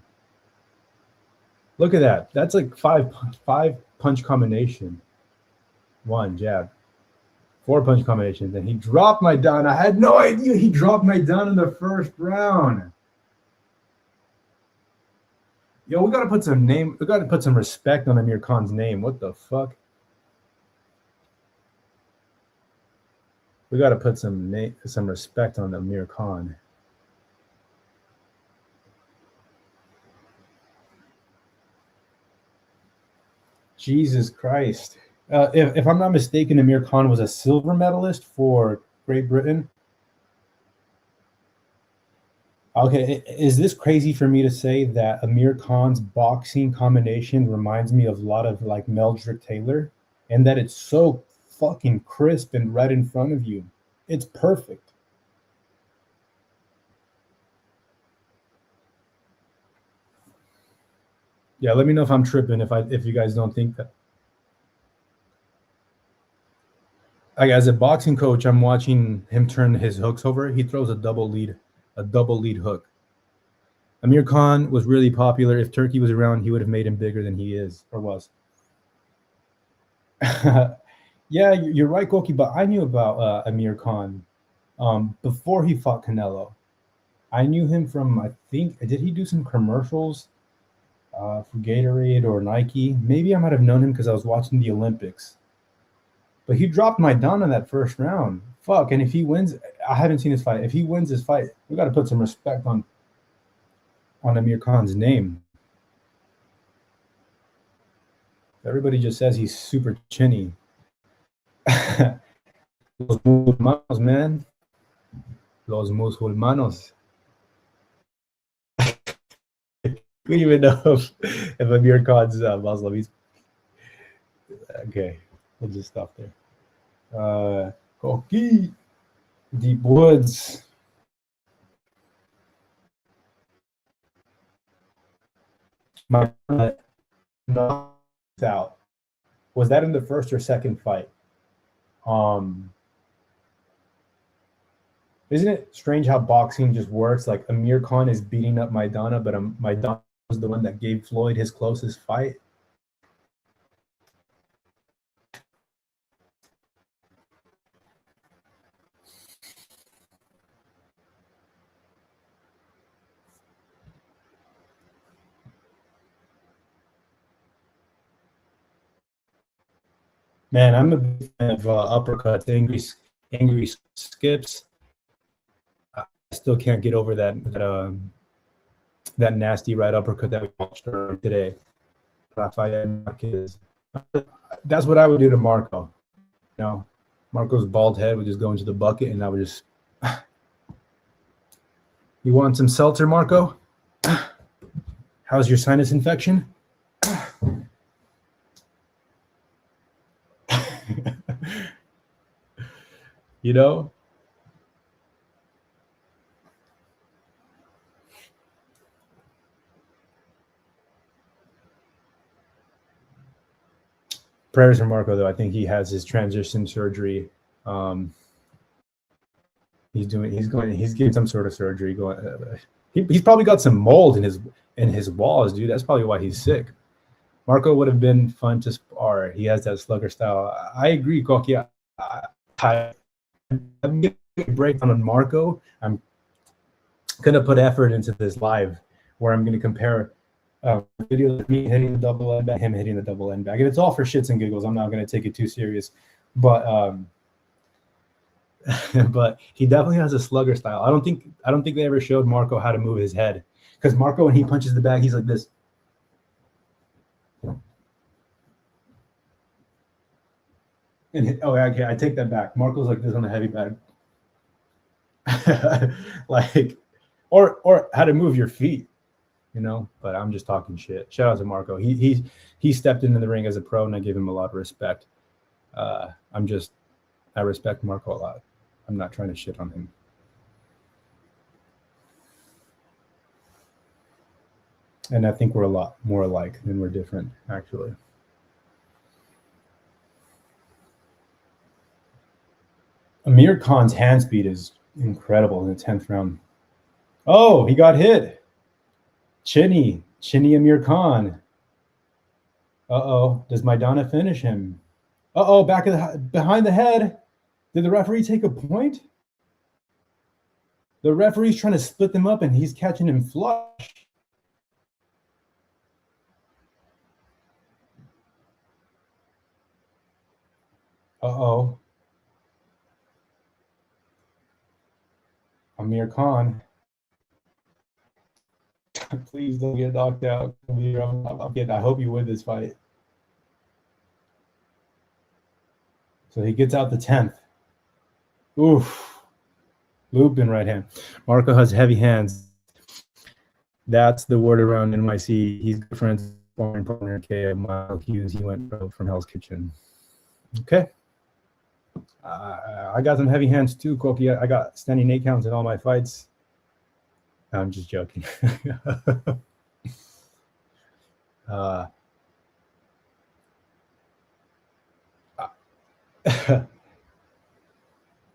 Look at that. That's like five punch combination. One jab. 4 punch combinations. And he dropped my down. I had no idea he dropped my down in the first round. Yo, we gotta put some respect on Amir Khan's name. What the fuck? We gotta put some respect on Amir Khan. Jesus Christ. If I'm not mistaken, Amir Khan was a silver medalist for Great Britain. Okay, is this crazy for me to say that Amir Khan's boxing combination reminds me of a lot of like Meldrick Taylor, and that it's so fucking crisp and right in front of you? It's perfect. Yeah, let me know if I'm tripping, if you guys don't think that. Like, as a boxing coach, I'm watching him turn his hooks over. He throws a double lead hook. Amir Khan was really popular. If Turkey was around, he would have made him bigger than he is or was. Yeah, you're right, Koki, but I knew about Amir Khan before he fought Canelo. I knew him from, I think, did he do some commercials for Gatorade or Nike? Maybe I might have known him because I was watching the Olympics. But he dropped Maidana in that first round. Fuck, and if he wins, I haven't seen his fight. If he wins his fight, we got to put some respect on Amir Khan's name. Everybody just says he's super chinny. Los musulmanos, man. Los musulmanos. We don't even know if Amir Khan's Muslim. He's okay. We'll just stop there. Koki, Deep Woods. My knocked out. Was that in the first or second fight? Isn't it strange how boxing just works? Like Amir Khan is beating up Maidana, but Maidana was the one that gave Floyd his closest fight. Man, I'm a big fan of uppercuts, angry skips. I still can't get over that nasty right uppercut that we watched today. Rafael Marquez. That's what I would do to Marco. You know, Marco's bald head would just go into the bucket, and I would just. You want some seltzer, Marco? How's your sinus infection? You know, prayers for Marco though. I think he has his transition surgery. Um, he's getting some sort of surgery going. He's probably got some mold in his walls, dude. That's probably why he's sick. Marco would have been fun to spar. He has that slugger style. I agree, Koki. I'm gonna break down on Marco. I'm gonna put effort into this live, where I'm gonna compare videos of me hitting the double end bag, him hitting the double end bag, and it's all for shits and giggles. I'm not gonna take it too serious, but but he definitely has a slugger style. I don't think they ever showed Marco how to move his head, because Marco, when he punches the bag, he's like this. And okay, I take that back. Marco's like this on a heavy bag. Like, or how to move your feet, you know. But I'm just talking shit. Shout out to Marco. He stepped into the ring as a pro, and I give him a lot of respect. I respect Marco a lot. I'm not trying to shit on him. And I think we're a lot more alike than we're different, actually. Amir Khan's hand speed is incredible in the 10th round. Oh, he got hit. Chinny Amir Khan. Uh-oh, does Maidana finish him? Uh-oh, behind the head. Did the referee take a point? The referee's trying to split them up, and he's catching him flush. Uh-oh. Amir Khan. Please don't get knocked out. I hope you win this fight. So he gets out the 10th. Oof. Loop in right hand. Marco has heavy hands. That's the word around NYC. He's good friends with partner K. Michael Hughes. He went pro from Hell's Kitchen. Okay. I got some heavy hands too, Koki. I got standing 8 counts in all my fights. I'm just joking.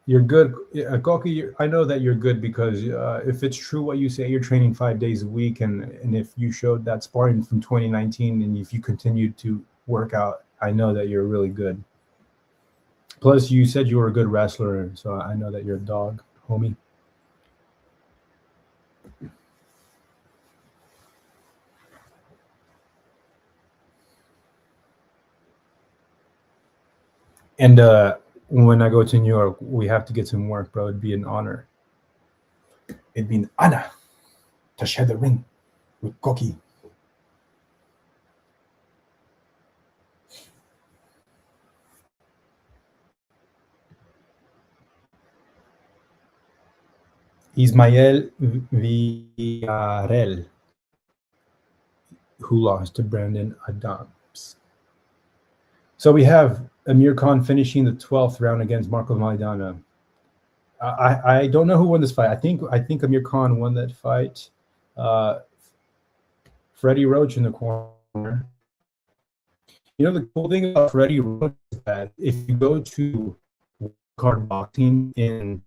You're good, Koki. I know that you're good because if it's true what you say, you're training 5 days a week, and if you showed that sparring from 2019, and if you continued to work out, I know that you're really good. Plus, you said you were a good wrestler, so I know that you're a dog, homie. And when I go to New York, we have to get some work, bro. It'd be an honor. It'd be an honor to share the ring with Koki. Ismael Villarreal, who lost to Brandon Adams. So we have Amir Khan finishing the 12th round against Marco Maidana. I don't know who won this fight. I think Amir Khan won that fight. Freddie Roach in the corner. You know, the cool thing about Freddie Roach is that if you go to card boxing in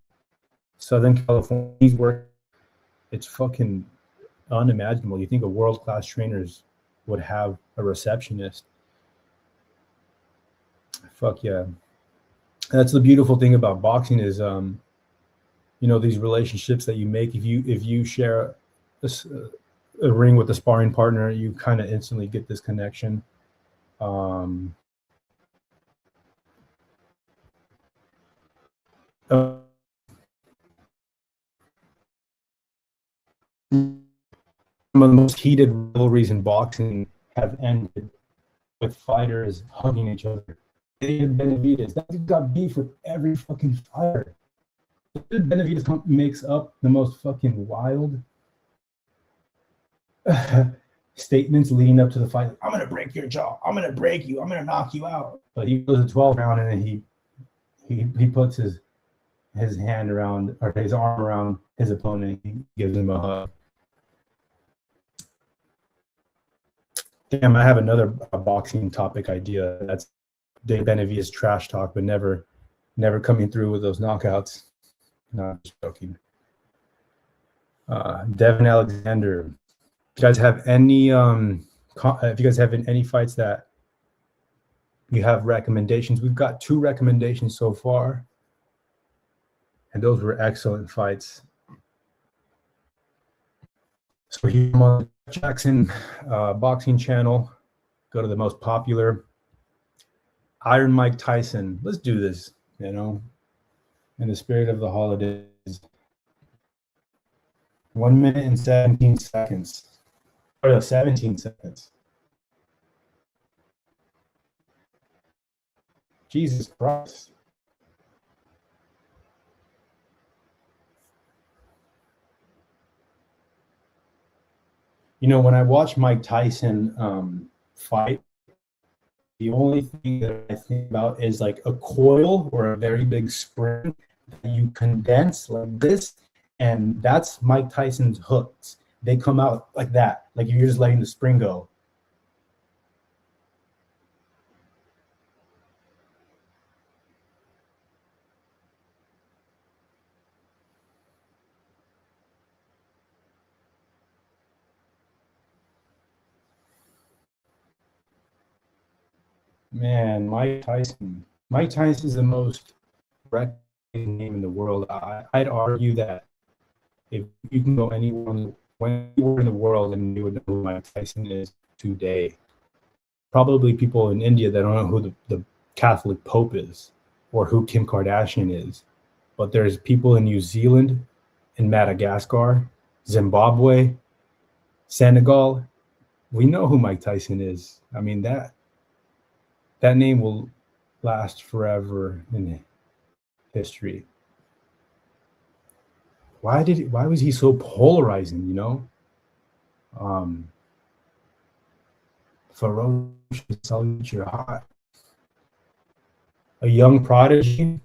Southern California, he's work. It's fucking unimaginable. You think a world-class trainers would have a receptionist? Fuck yeah. That's the beautiful thing about boxing is, you know, these relationships that you make. If you share a ring with a sparring partner, you kind of instantly get this connection. Some of the most heated rivalries in boxing have ended with fighters hugging each other. Benavidez, that dude got beef with every fucking fighter. Benavidez makes up the most fucking wild statements leading up to the fight. I'm gonna break your jaw. I'm gonna break you. I'm gonna knock you out. But he goes to 12 round and then he puts his his hand around or his arm around his opponent. He gives him a hug. Damn, I have another boxing topic idea. That's Dave Benavidez trash talk, but never coming through with those knockouts. No, I'm just joking. Devin Alexander. If you guys have any fights that you have recommendations, we've got 2 recommendations so far, and those were excellent fights. So here on Jackson boxing channel, go to the most popular, Iron Mike Tyson. Let's do this, in the spirit of the holidays. 1 minute and 17 seconds. Or no, 17 seconds. Jesus Christ. When I watch Mike Tyson fight, the only thing that I think about is like a coil or a very big spring that you condense like this, and that's Mike Tyson's hooks. They come out like that, like you're just letting the spring go. Man, Mike Tyson. Mike Tyson is the most recognized name in the world. I'd argue that if you can go anywhere in the world and you would know who Mike Tyson is today. Probably people in India that don't know who the Catholic Pope is or who Kim Kardashian is. But there's people in New Zealand, in Madagascar, Zimbabwe, Senegal. We know who Mike Tyson is. I mean, that name will last forever in history. Why was he so polarizing, ferocious, salute your heart. A young prodigy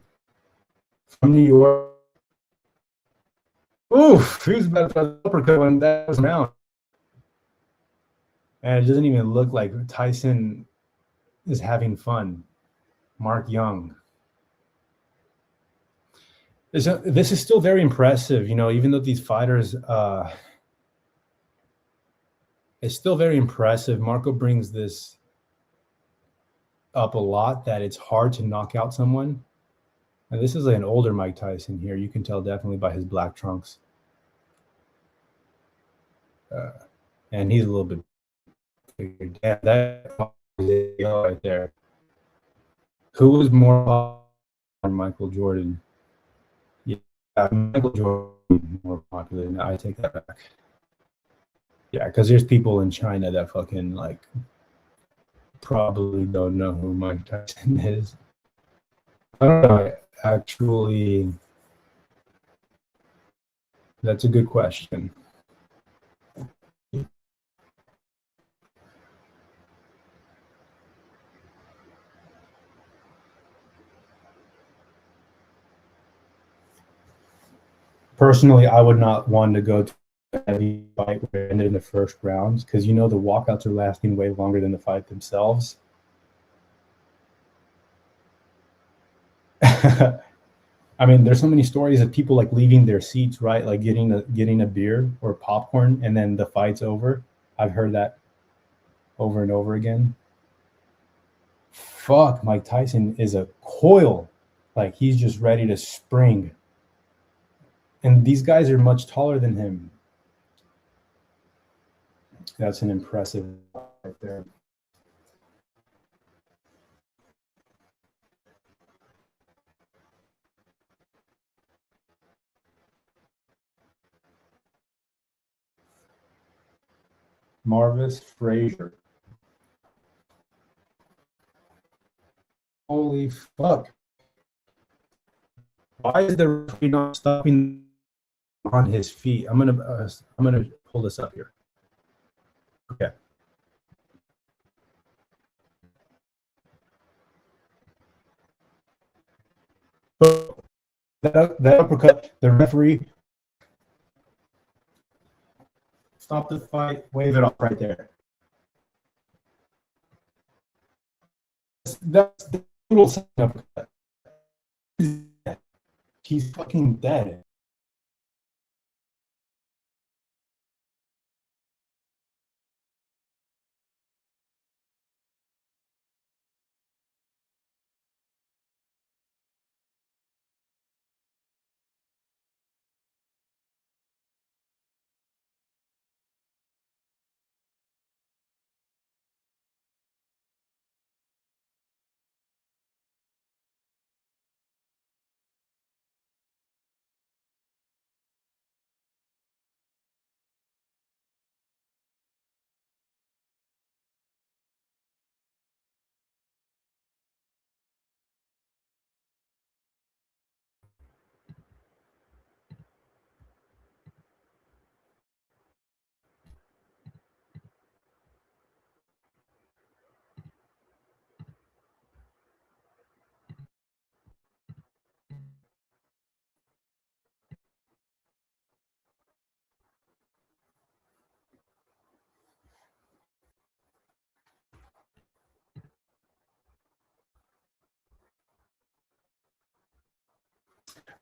from New York. Oof, he was about to uppercut when that was around. And it doesn't even look like Tyson is having fun. Mark Young. This is still very impressive, even though these fighters, it's still very impressive. Marco brings this up a lot, that it's hard to knock out someone. And this is an older Mike Tyson here. You can tell definitely by his black trunks. And he's a little bit bigger. Damn, that right there. Who was more popular than Michael Jordan? Yeah, Michael Jordan more popular. No, I take that back. Yeah, because there's people in China that fucking probably don't know who Mike Tyson is. I don't know. Actually, that's a good question. Personally, I would not want to go to a heavy fight where it ended in the first rounds, because the walkouts are lasting way longer than the fight themselves. I mean, there's so many stories of people leaving their seats, right? Like getting a beer or popcorn, and then the fight's over. I've heard that over and over again. Fuck, Mike Tyson is a coil. Like, he's just ready to spring. And these guys are much taller than him. That's an impressive right there. Marvis Frazier. Holy fuck. Why is the referee not stopping on his feet? I'm gonna pull this up here. Okay. That uppercut, the referee stopped the fight, wave it off right there. That's the little uppercut. He's fucking dead.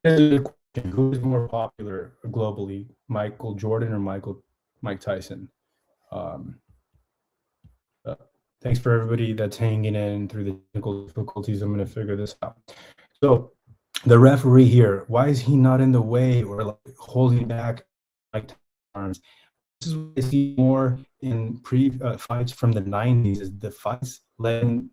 Who is more popular globally, Michael Jordan or Mike Tyson? Um, uh, Thanks for everybody that's hanging in through the technical difficulties. I'm going to figure this out. So the referee here, why is he not in the way or like holding back like arms? This is what I see more in fights from the 90s, is the fights letting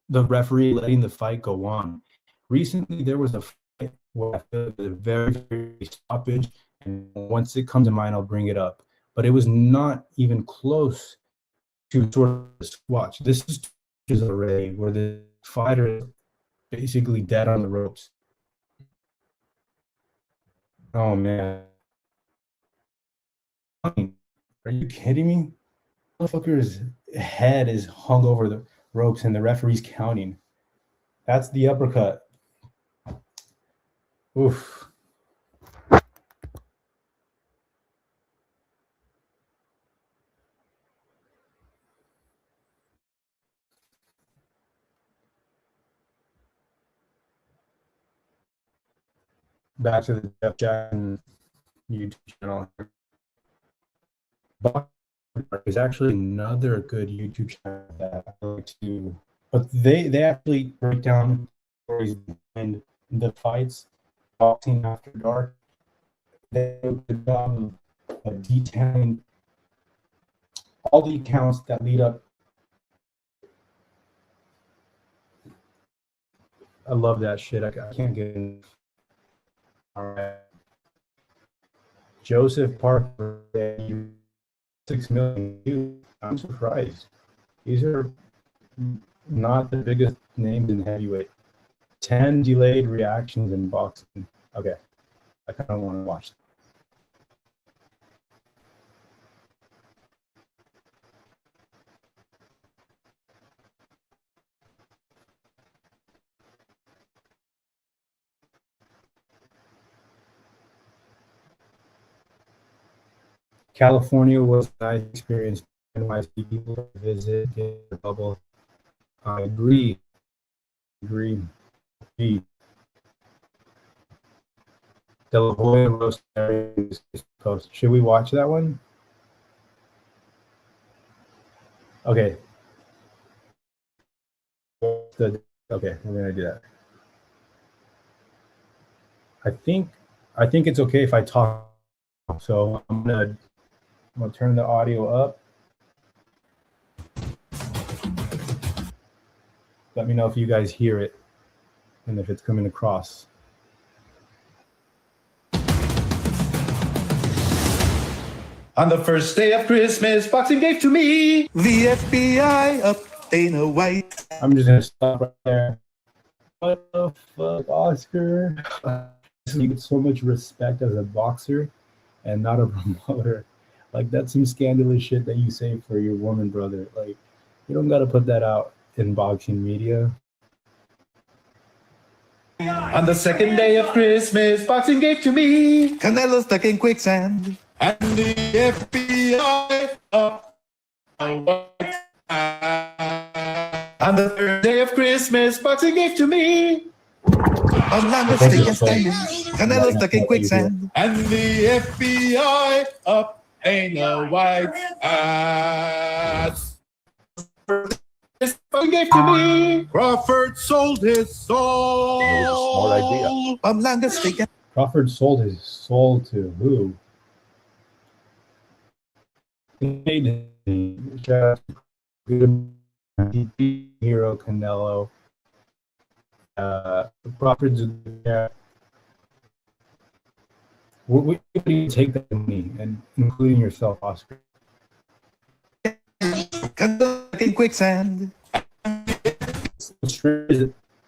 the referee letting the fight go on. Recently, there was a fight where I feel like a very, very stoppage, and once it comes to mind, I'll bring it up. But it was not even close to sort of watch. This is already where the fighter is basically dead on the ropes. Oh man. Are you kidding me? Motherfucker's head is hung over the ropes and the referee's counting. That's the uppercut. Oof. Back to the Jeff Jackson YouTube channel. Box is actually another good YouTube channel that I like to, but they actually break down stories behind the fights, boxing after dark. They do a good job of detailing all the accounts that lead up. I love that shit. I can't get in. All right. Joseph Parker, 6 million views. I'm surprised. These are not the biggest names in heavyweight. 10 delayed reactions in boxing. Okay. I kind of want to watch. California was a nice experience. NYC people to visit, get a bubble. I agree. The La Jolla roast post. Should we watch that one? Okay. Okay, we're gonna do that. I think it's okay if I talk. So I'm gonna turn the audio up. Let me know if you guys hear it and if it's coming across. On the first day of Christmas, boxing gave to me the FBI of Dana White. I'm just gonna stop right there. What the fuck, Oscar? You get so much respect as a boxer and not a promoter. Like, that's some scandalous shit that you say for your woman brother. Like, you don't gotta put that out in boxing media. On the second day of Christmas, boxing gave to me Canelo stuck in quicksand, and the FBI up. On the third day of Christmas, boxing gave to me a longer stick and diamonds. Canelo stuck in quicksand, and the FBI up Dana White's ass. Boxing gave to me. Crawford sold his soul. Smart idea. A longer stick and Crawford sold his soul to who? Good hero Canelo. Crawford's what do you take that money, and including yourself, Oscar? Canelo in quicksand.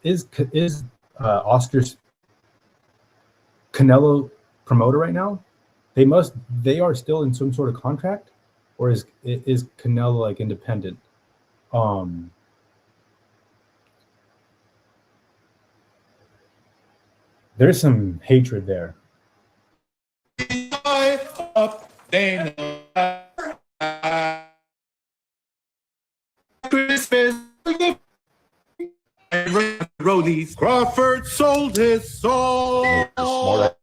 Is Oscar's Canelo promoter right now? They are still in some sort of contract, or is Canelo like independent? There's some hatred there. Up Dana Christmas. Rollies. Crawford sold his soul. Smart.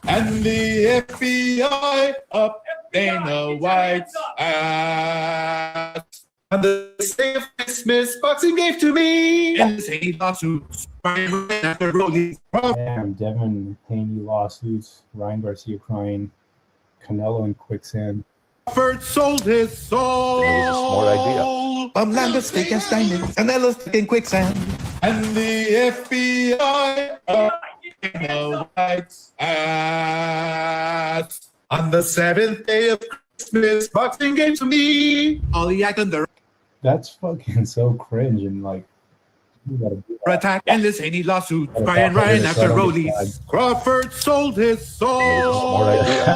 And the FBI up Dana White's ass. On the day of Christmas, boxing gave to me in the same lawsuits. After Rollies. Damn, Devin Haney lawsuits, Ryan Garcia crying, Canelo in quicksand. Crawford sold his soul. It was a smart idea. Bumlander steak and diamonds. Canelo stuck in quicksand. And the FBI up Dana White's ass. On the seventh day of Christmas, boxing gave to me. All the act on the That's fucking so cringe, and like, you gotta do that. attack endless any lawsuit. Brian Ryan after Rollies. Crawford sold his soul. Smart idea.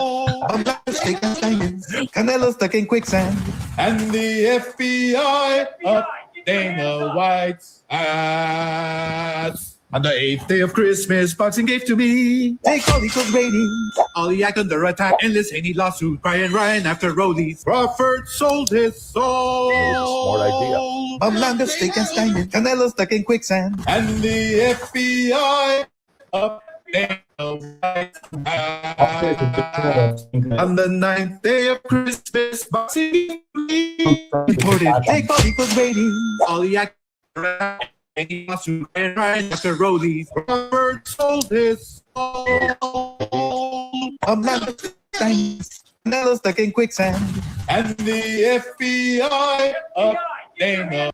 Bumlander steak and diamonds. Canelo stuck in quicksand. And the FBI up Dana White's ass. On the eighth day of Christmas, boxing gave to me. Take all equals ratings. All the act under attack. Endless any lawsuit. Brian Ryan after Rollies. Crawford sold his soul. Smart idea. Bumlander steak and diamond. Canelo stuck in quicksand. And the FBI up Dana White's ass. On the ninth day of Christmas, boxing gave to me. Reported. Take all equals ratings. All the act under attack. Any lawsuit and right after Rollies. Robert sold his soul. Amanda Steins. Canelo stuck in quicksand. And the FBI up Dana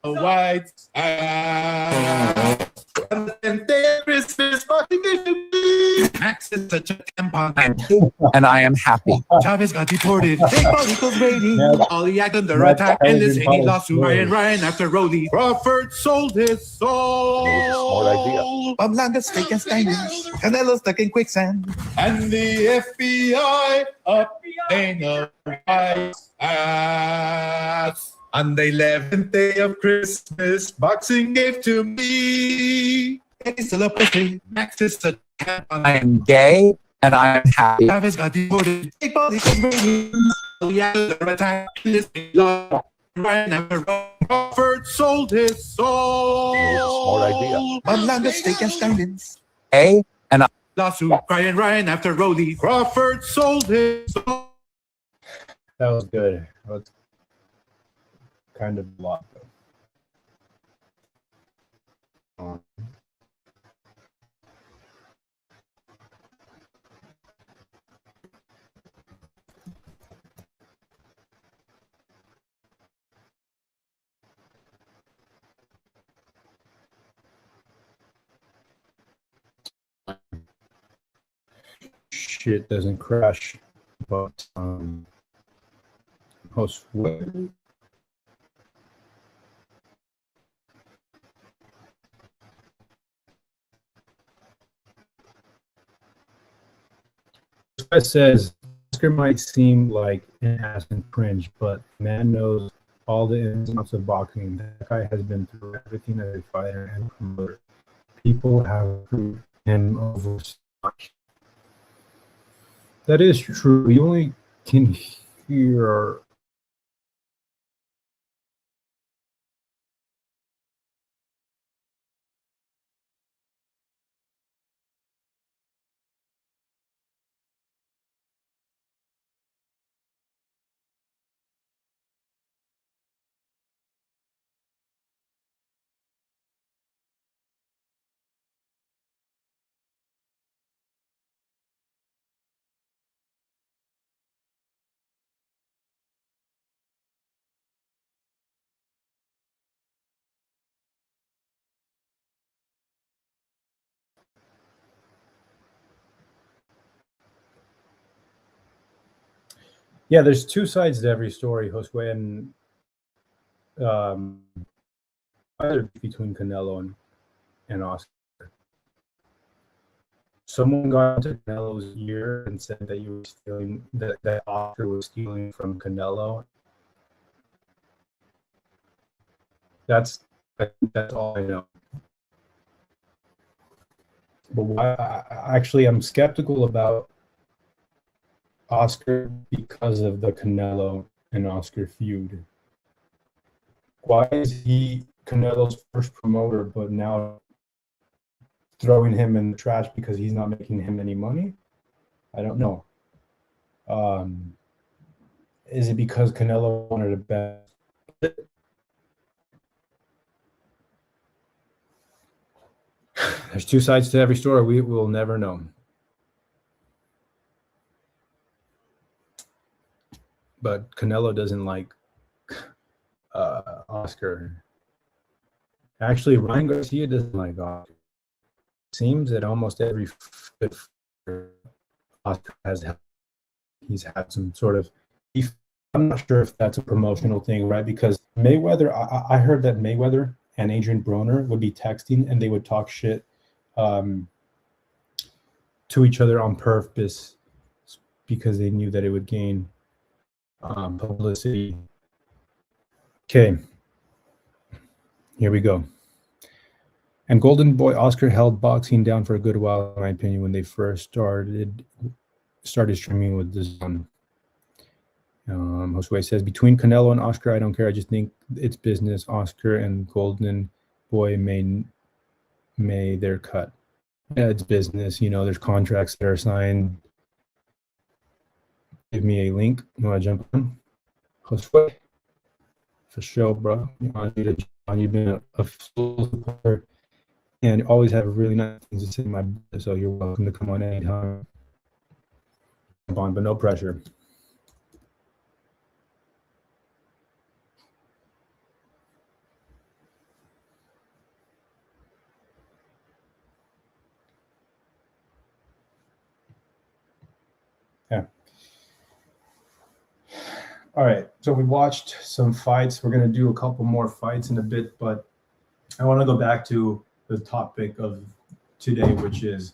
White's ass. On the 10th day of Christmas, boxing gave to me. Max is such a tampon. And I am happy. Chavez got deported. Big ball equals rating. All the act under attack. Endless any lawsuit. Ryan after Rollies. Crawford sold his soul. Smart idea. Bumlander steak and diamonds. Canelo stuck in quicksand. And the FBI up Dana White's ass. On the 11th day of Christmas, boxing gave to me. It's still a pussy. Max is a tampon. I am gay and I am happy. Chavez got deported. Big ball equals rating. All the act under attack. Endless any lawsuit. Ryan after Crawford sold his soul. Smart idea. Bumlander steak and diamonds. A and I. Lawsuit. Ryan after Rollies. Crawford sold his soul. That was good. That was kind of a lot, though. Shit doesn't crash, but host what? It says Oscar might seem like an ass and cringe, but man knows all the ins and outs of boxing. That guy has been through everything as a fighter and promoter. People have approved him over so much. That is true. You only can hear. Yeah, there's two sides to every story, Josue, and either between Canelo and Oscar. Someone got into Canelo's ear and said that you were stealing that Oscar was stealing from Canelo. That's all I know. But actually, I'm skeptical about Oscar because of the Canelo and Oscar feud. Why is he Canelo's first promoter, but now throwing him in the trash because he's not making him any money? I don't know. Is it because Canelo wanted a bet? There's two sides to every story. We will never know. But Canelo doesn't like Oscar. Actually, Ryan Garcia doesn't like Oscar. Seems that almost every good Oscar has he's had some sort of. I'm not sure if that's a promotional thing, right? Because Mayweather, I heard that Mayweather and Adrian Broner would be texting and they would talk shit to each other on purpose because they knew that it would gain publicity. Okay, here we go. And Golden Boy Oscar held boxing down for a good while, in my opinion, when they first started streaming with the Zone. Josue says, between Canelo and Oscar, I don't care. I just think it's business. Oscar and Golden Boy may their cut. Yeah, it's business. You know, there's contracts that are signed. Give me a link. You want to jump on? Josue? For sure, bro. You've been a full supporter and always have really nice things to say, my brother. So you're welcome to come on anytime. Jump on, but no pressure. Yeah. All right. So we watched some fights. We're going to do a couple more fights in a bit, but I want to go back to the topic of today, which is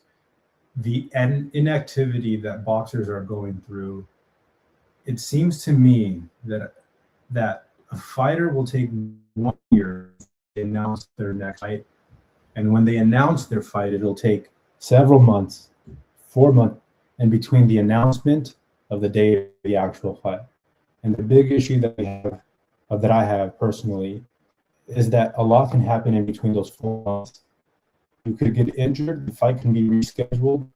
the inactivity that boxers are going through. It seems to me that a fighter will take 1 year to announce their next fight. And when they announce their fight, it'll take several months, 4 months, and between the announcement of the day of the actual fight. And the big issue that we have, that I have personally, is that a lot can happen in between those 4 months. You could get injured, the fight can be rescheduled,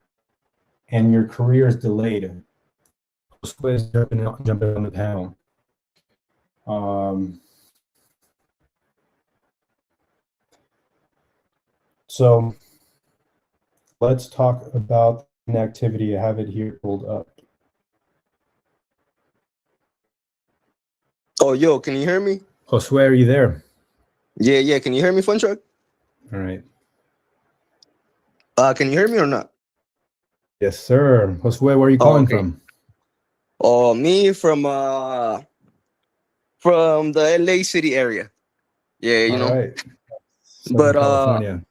and your career is delayed. Jumping on the panel. So let's talk about an activity. I have it here pulled up. Oh, yo, can you hear me? Josue, are you there? Yeah. Can you hear me, Fun Truck? All right. Can you hear me or not? Yes, sir. Josue, where are you calling from? Oh, me from the LA City area. Yeah, you know. Right. But California.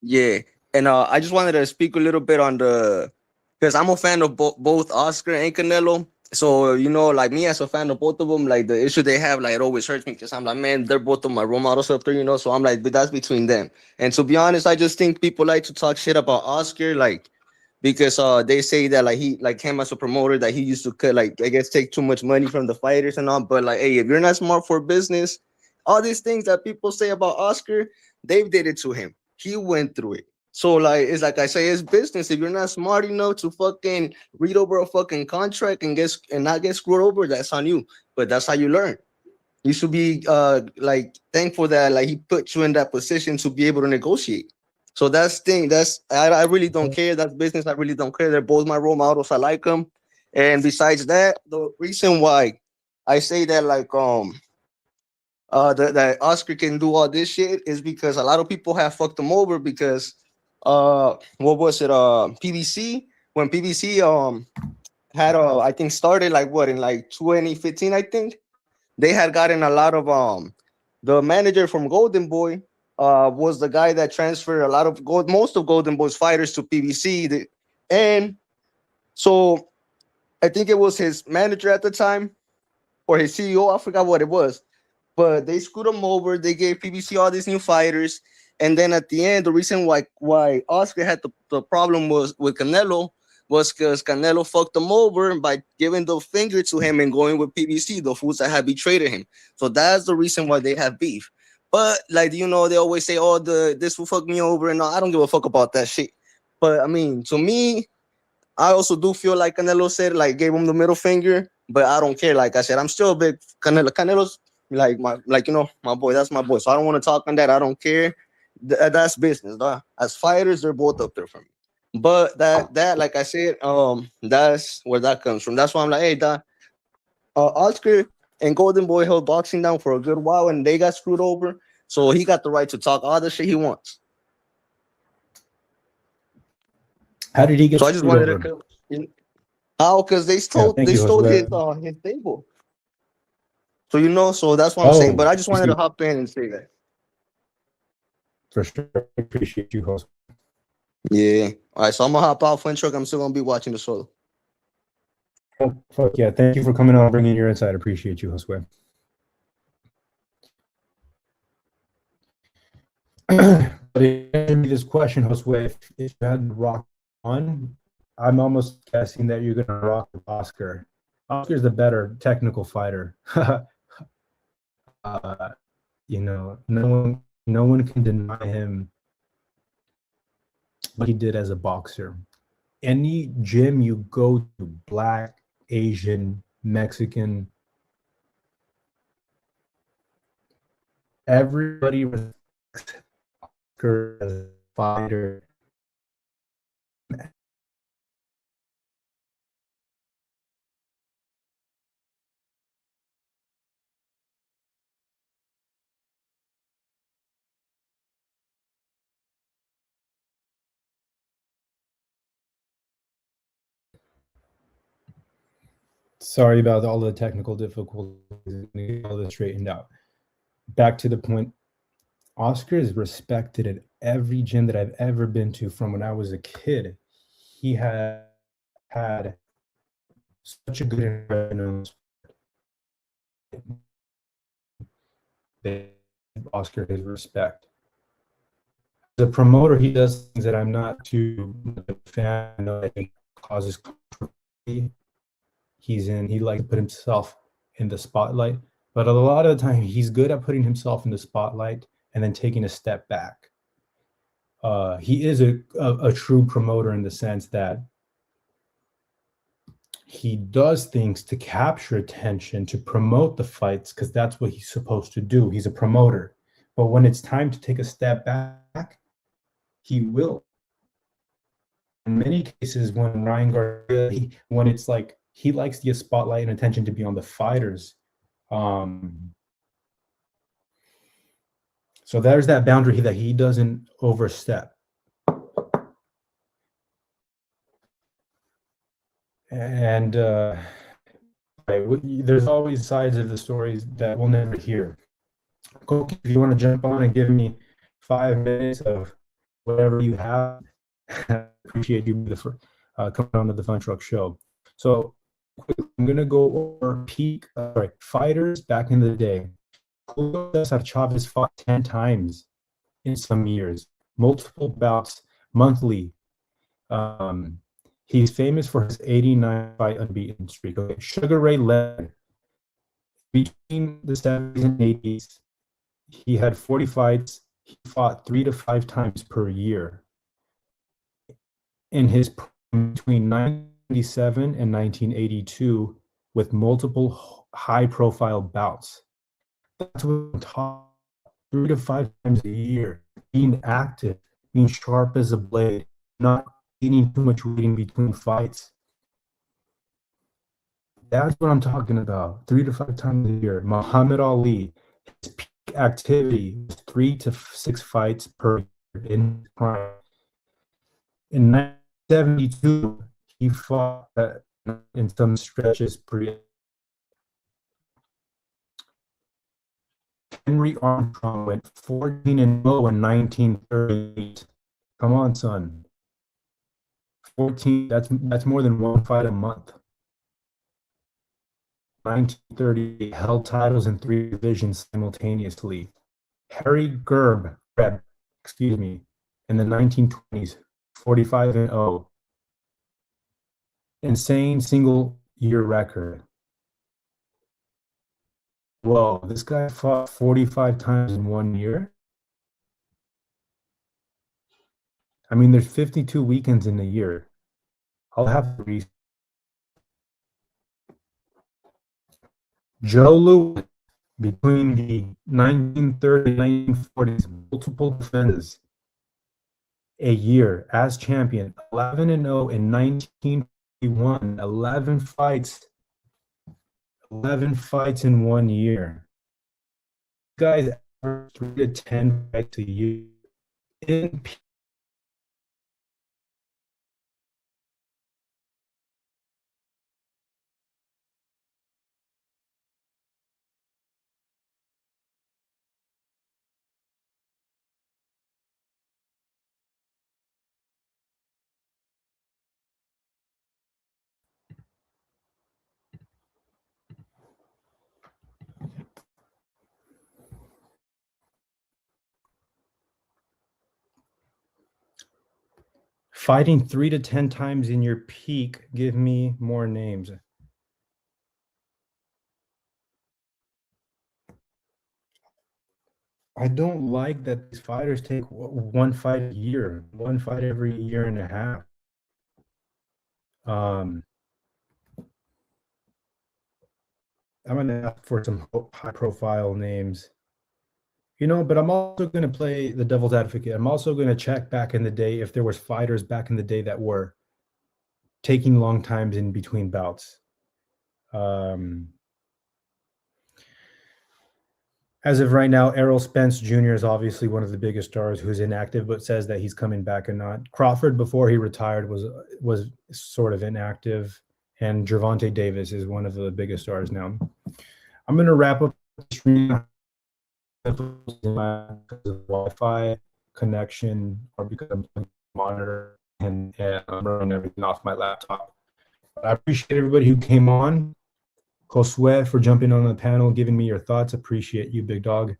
yeah, and I just wanted to speak a little bit on because I'm a fan of both Oscar and Canelo. So like me as a fan of both of them, like the issue they have, like it always hurts me because I'm like, man, they're both of my role models up there. So I'm like, but that's between them. And to be honest, I just think people like to talk shit about Oscar, like because they say that like he like him as a promoter that he used to cut like I guess take too much money from the fighters and all. But like, hey, if you're not smart for business, all these things that people say about Oscar, they did it to him. He went through it. So like it's like I say, it's business. If you're not smart enough to fucking read over a fucking contract and not get screwed over, that's on you. But that's how you learn. You should be like thankful that like he put you in that position to be able to negotiate. So that's thing. I really don't care. That's business. I really don't care. They're both my role models. I like them. And besides that, the reason why I say that like that Oscar can do all this shit is because a lot of people have fucked him over because what was it PBC when PBC had I think started like what in like 2015 I think they had gotten a lot of the manager from Golden Boy was the guy that transferred a lot of most of Golden Boy's fighters to PBC and so I think it was his manager at the time or his CEO I forgot what it was but they screwed him over. They gave PBC all these new fighters, and then at the end, the reason why Oscar had the problem was with Canelo was because Canelo fucked him over by giving the finger to him and going with PBC, the fools that had betrayed him. So that's the reason why they have beef. But like they always say, "Oh, this will fuck me over," and I don't give a fuck about that shit. But I mean, to me, I also do feel like Canelo said, like gave him the middle finger, but I don't care. Like I said, I'm still a big Canelo. Canelo's like my boy. That's my boy. So I don't want to talk on that. I don't care. That's business. Dog. As fighters, they're both up there for me. But that like I said, that's where that comes from. That's why I'm like, hey, Oscar and Golden Boy held boxing down for a good while, and they got screwed over. So he got the right to talk all the shit he wants. How did he get So I just screwed wanted over? to. How? Because they Yeah, stole thank they you, stole Josue. his table. So so that's what I'm saying. But Oh, I just you wanted to see, hop in and say that. for sure. I appreciate you, host. Yeah. All right. So I'm gonna hop out, Flint truck. I'm still gonna be watching the solo. Oh, fuck yeah. Thank you for coming on, bringing your insight. Appreciate you, Josue. But this question, Josue, if you had to rock on, I'm almost guessing that you're going to rock with Oscar. Oscar's the better technical fighter. No one can deny him what he did as a boxer. Any gym you go to, Black, Asian, Mexican, everybody respects Oscar as a fighter. Sorry about all the technical difficulties. All this straightened out. Back to the point. Oscar is respected at every gym that I've ever been to from when I was a kid. He had such a good impression that Oscar his respect. As a promoter, he does things that I'm not too a fan of. I think causes controversy. He likes to put himself in the spotlight, but a lot of the time he's good at putting himself in the spotlight and then taking a step back. He is a true promoter in the sense that he does things to capture attention, to promote the fights, because that's what he's supposed to do. He's a promoter. But when it's time to take a step back, he will. In many cases, when Ryan Garcia, when it's like he likes the spotlight and attention to be on the fighters. So there's that boundary that he doesn't overstep. And there's always sides of the stories that we'll never hear. Coach, if you want to jump on and give me 5 minutes of whatever you have, I appreciate you coming on to the Fun Truck Show. So I'm gonna go over fighters back in the day. Julio Cesar Chavez fought 10 times in some years, multiple bouts monthly. He's famous for his 89 fight unbeaten streak. Okay. Sugar Ray Leonard, between the 70s and 80s, he had 40 fights. He fought 3 to 5 times per year. In his between 1997 and 1982, with multiple high-profile bouts. That's what I'm talking 3 to 5 times a year, being active, being sharp as a blade, not eating too much weight in between fights. That's what I'm talking about. 3 to 5 times a year. Muhammad Ali, his peak activity was 3 to 6 fights per year in his prime. In 1972, he fought in some stretches per year. Henry Armstrong went 14-0 in 1938. Come on, son. 14, that's more than one fight a month. 1938, held titles in 3 divisions simultaneously. Harry Greb, in the 1920s, 45-0. Insane single year record. Whoa, this guy fought 45 times in 1 year? I mean, there's 52 weekends in a year. I'll have to read. Joe Louis, between the 1930s and 1940s, multiple defenses a year as champion, 11-0 in 1941, 11 fights in 1 year. Guys average 3 to 10 fights a year. In fighting 3 to 10 times in your peak, give me more names. I don't like that these fighters take one fight a year, one fight every year and a half. I'm gonna ask for some high-profile names, but I'm also gonna play the devil's advocate. I'm also gonna check back in the day if there was fighters back in the day that were taking long times in between bouts. As of right now, Errol Spence Jr. is obviously one of the biggest stars who's inactive, but says that he's coming back and not. Crawford, before he retired, was sort of inactive, and Gervonta Davis is one of the biggest stars now. I'm going to wrap up the stream because of Wi-Fi connection or because I'm playing the monitor and I'm running everything off my laptop. But I appreciate everybody who came on. Josue, for jumping on the panel, giving me your thoughts. Appreciate you, big dog.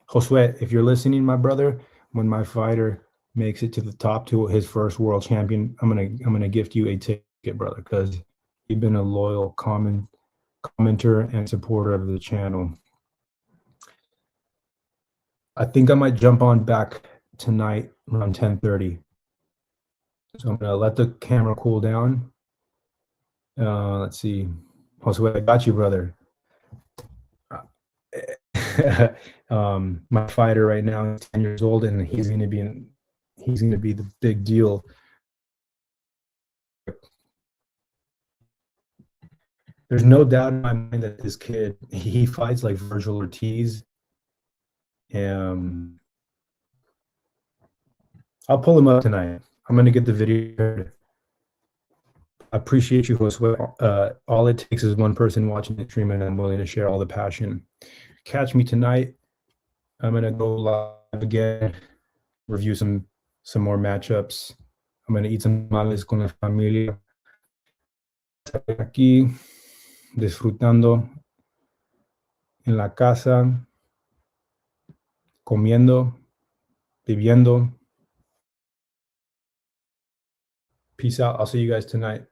Josue, if you're listening, my brother, when my fighter makes it to the top to his first world champion, I'm gonna gift you a ticket, brother, because you've been a loyal commenter and supporter of the channel. I think I might jump on back tonight around 10:30. So I'm gonna let the camera cool down. Let's see. Josue, I got you, brother. My fighter right now is 10 years old, and he's gonna be the big deal. There's no doubt in my mind that this kid, he fights like Virgil Ortiz. I'll pull him up tonight. I'm gonna get the video. I appreciate you, Josue. All it takes is one person watching the stream, and I'm willing to share all the passion. Catch me tonight. I'm gonna go live again, review some more matchups. I'm gonna eat some tamales con la familia. aquí disfrutando en la casa, comiendo, viviendo. Peace out. I'll see you guys tonight.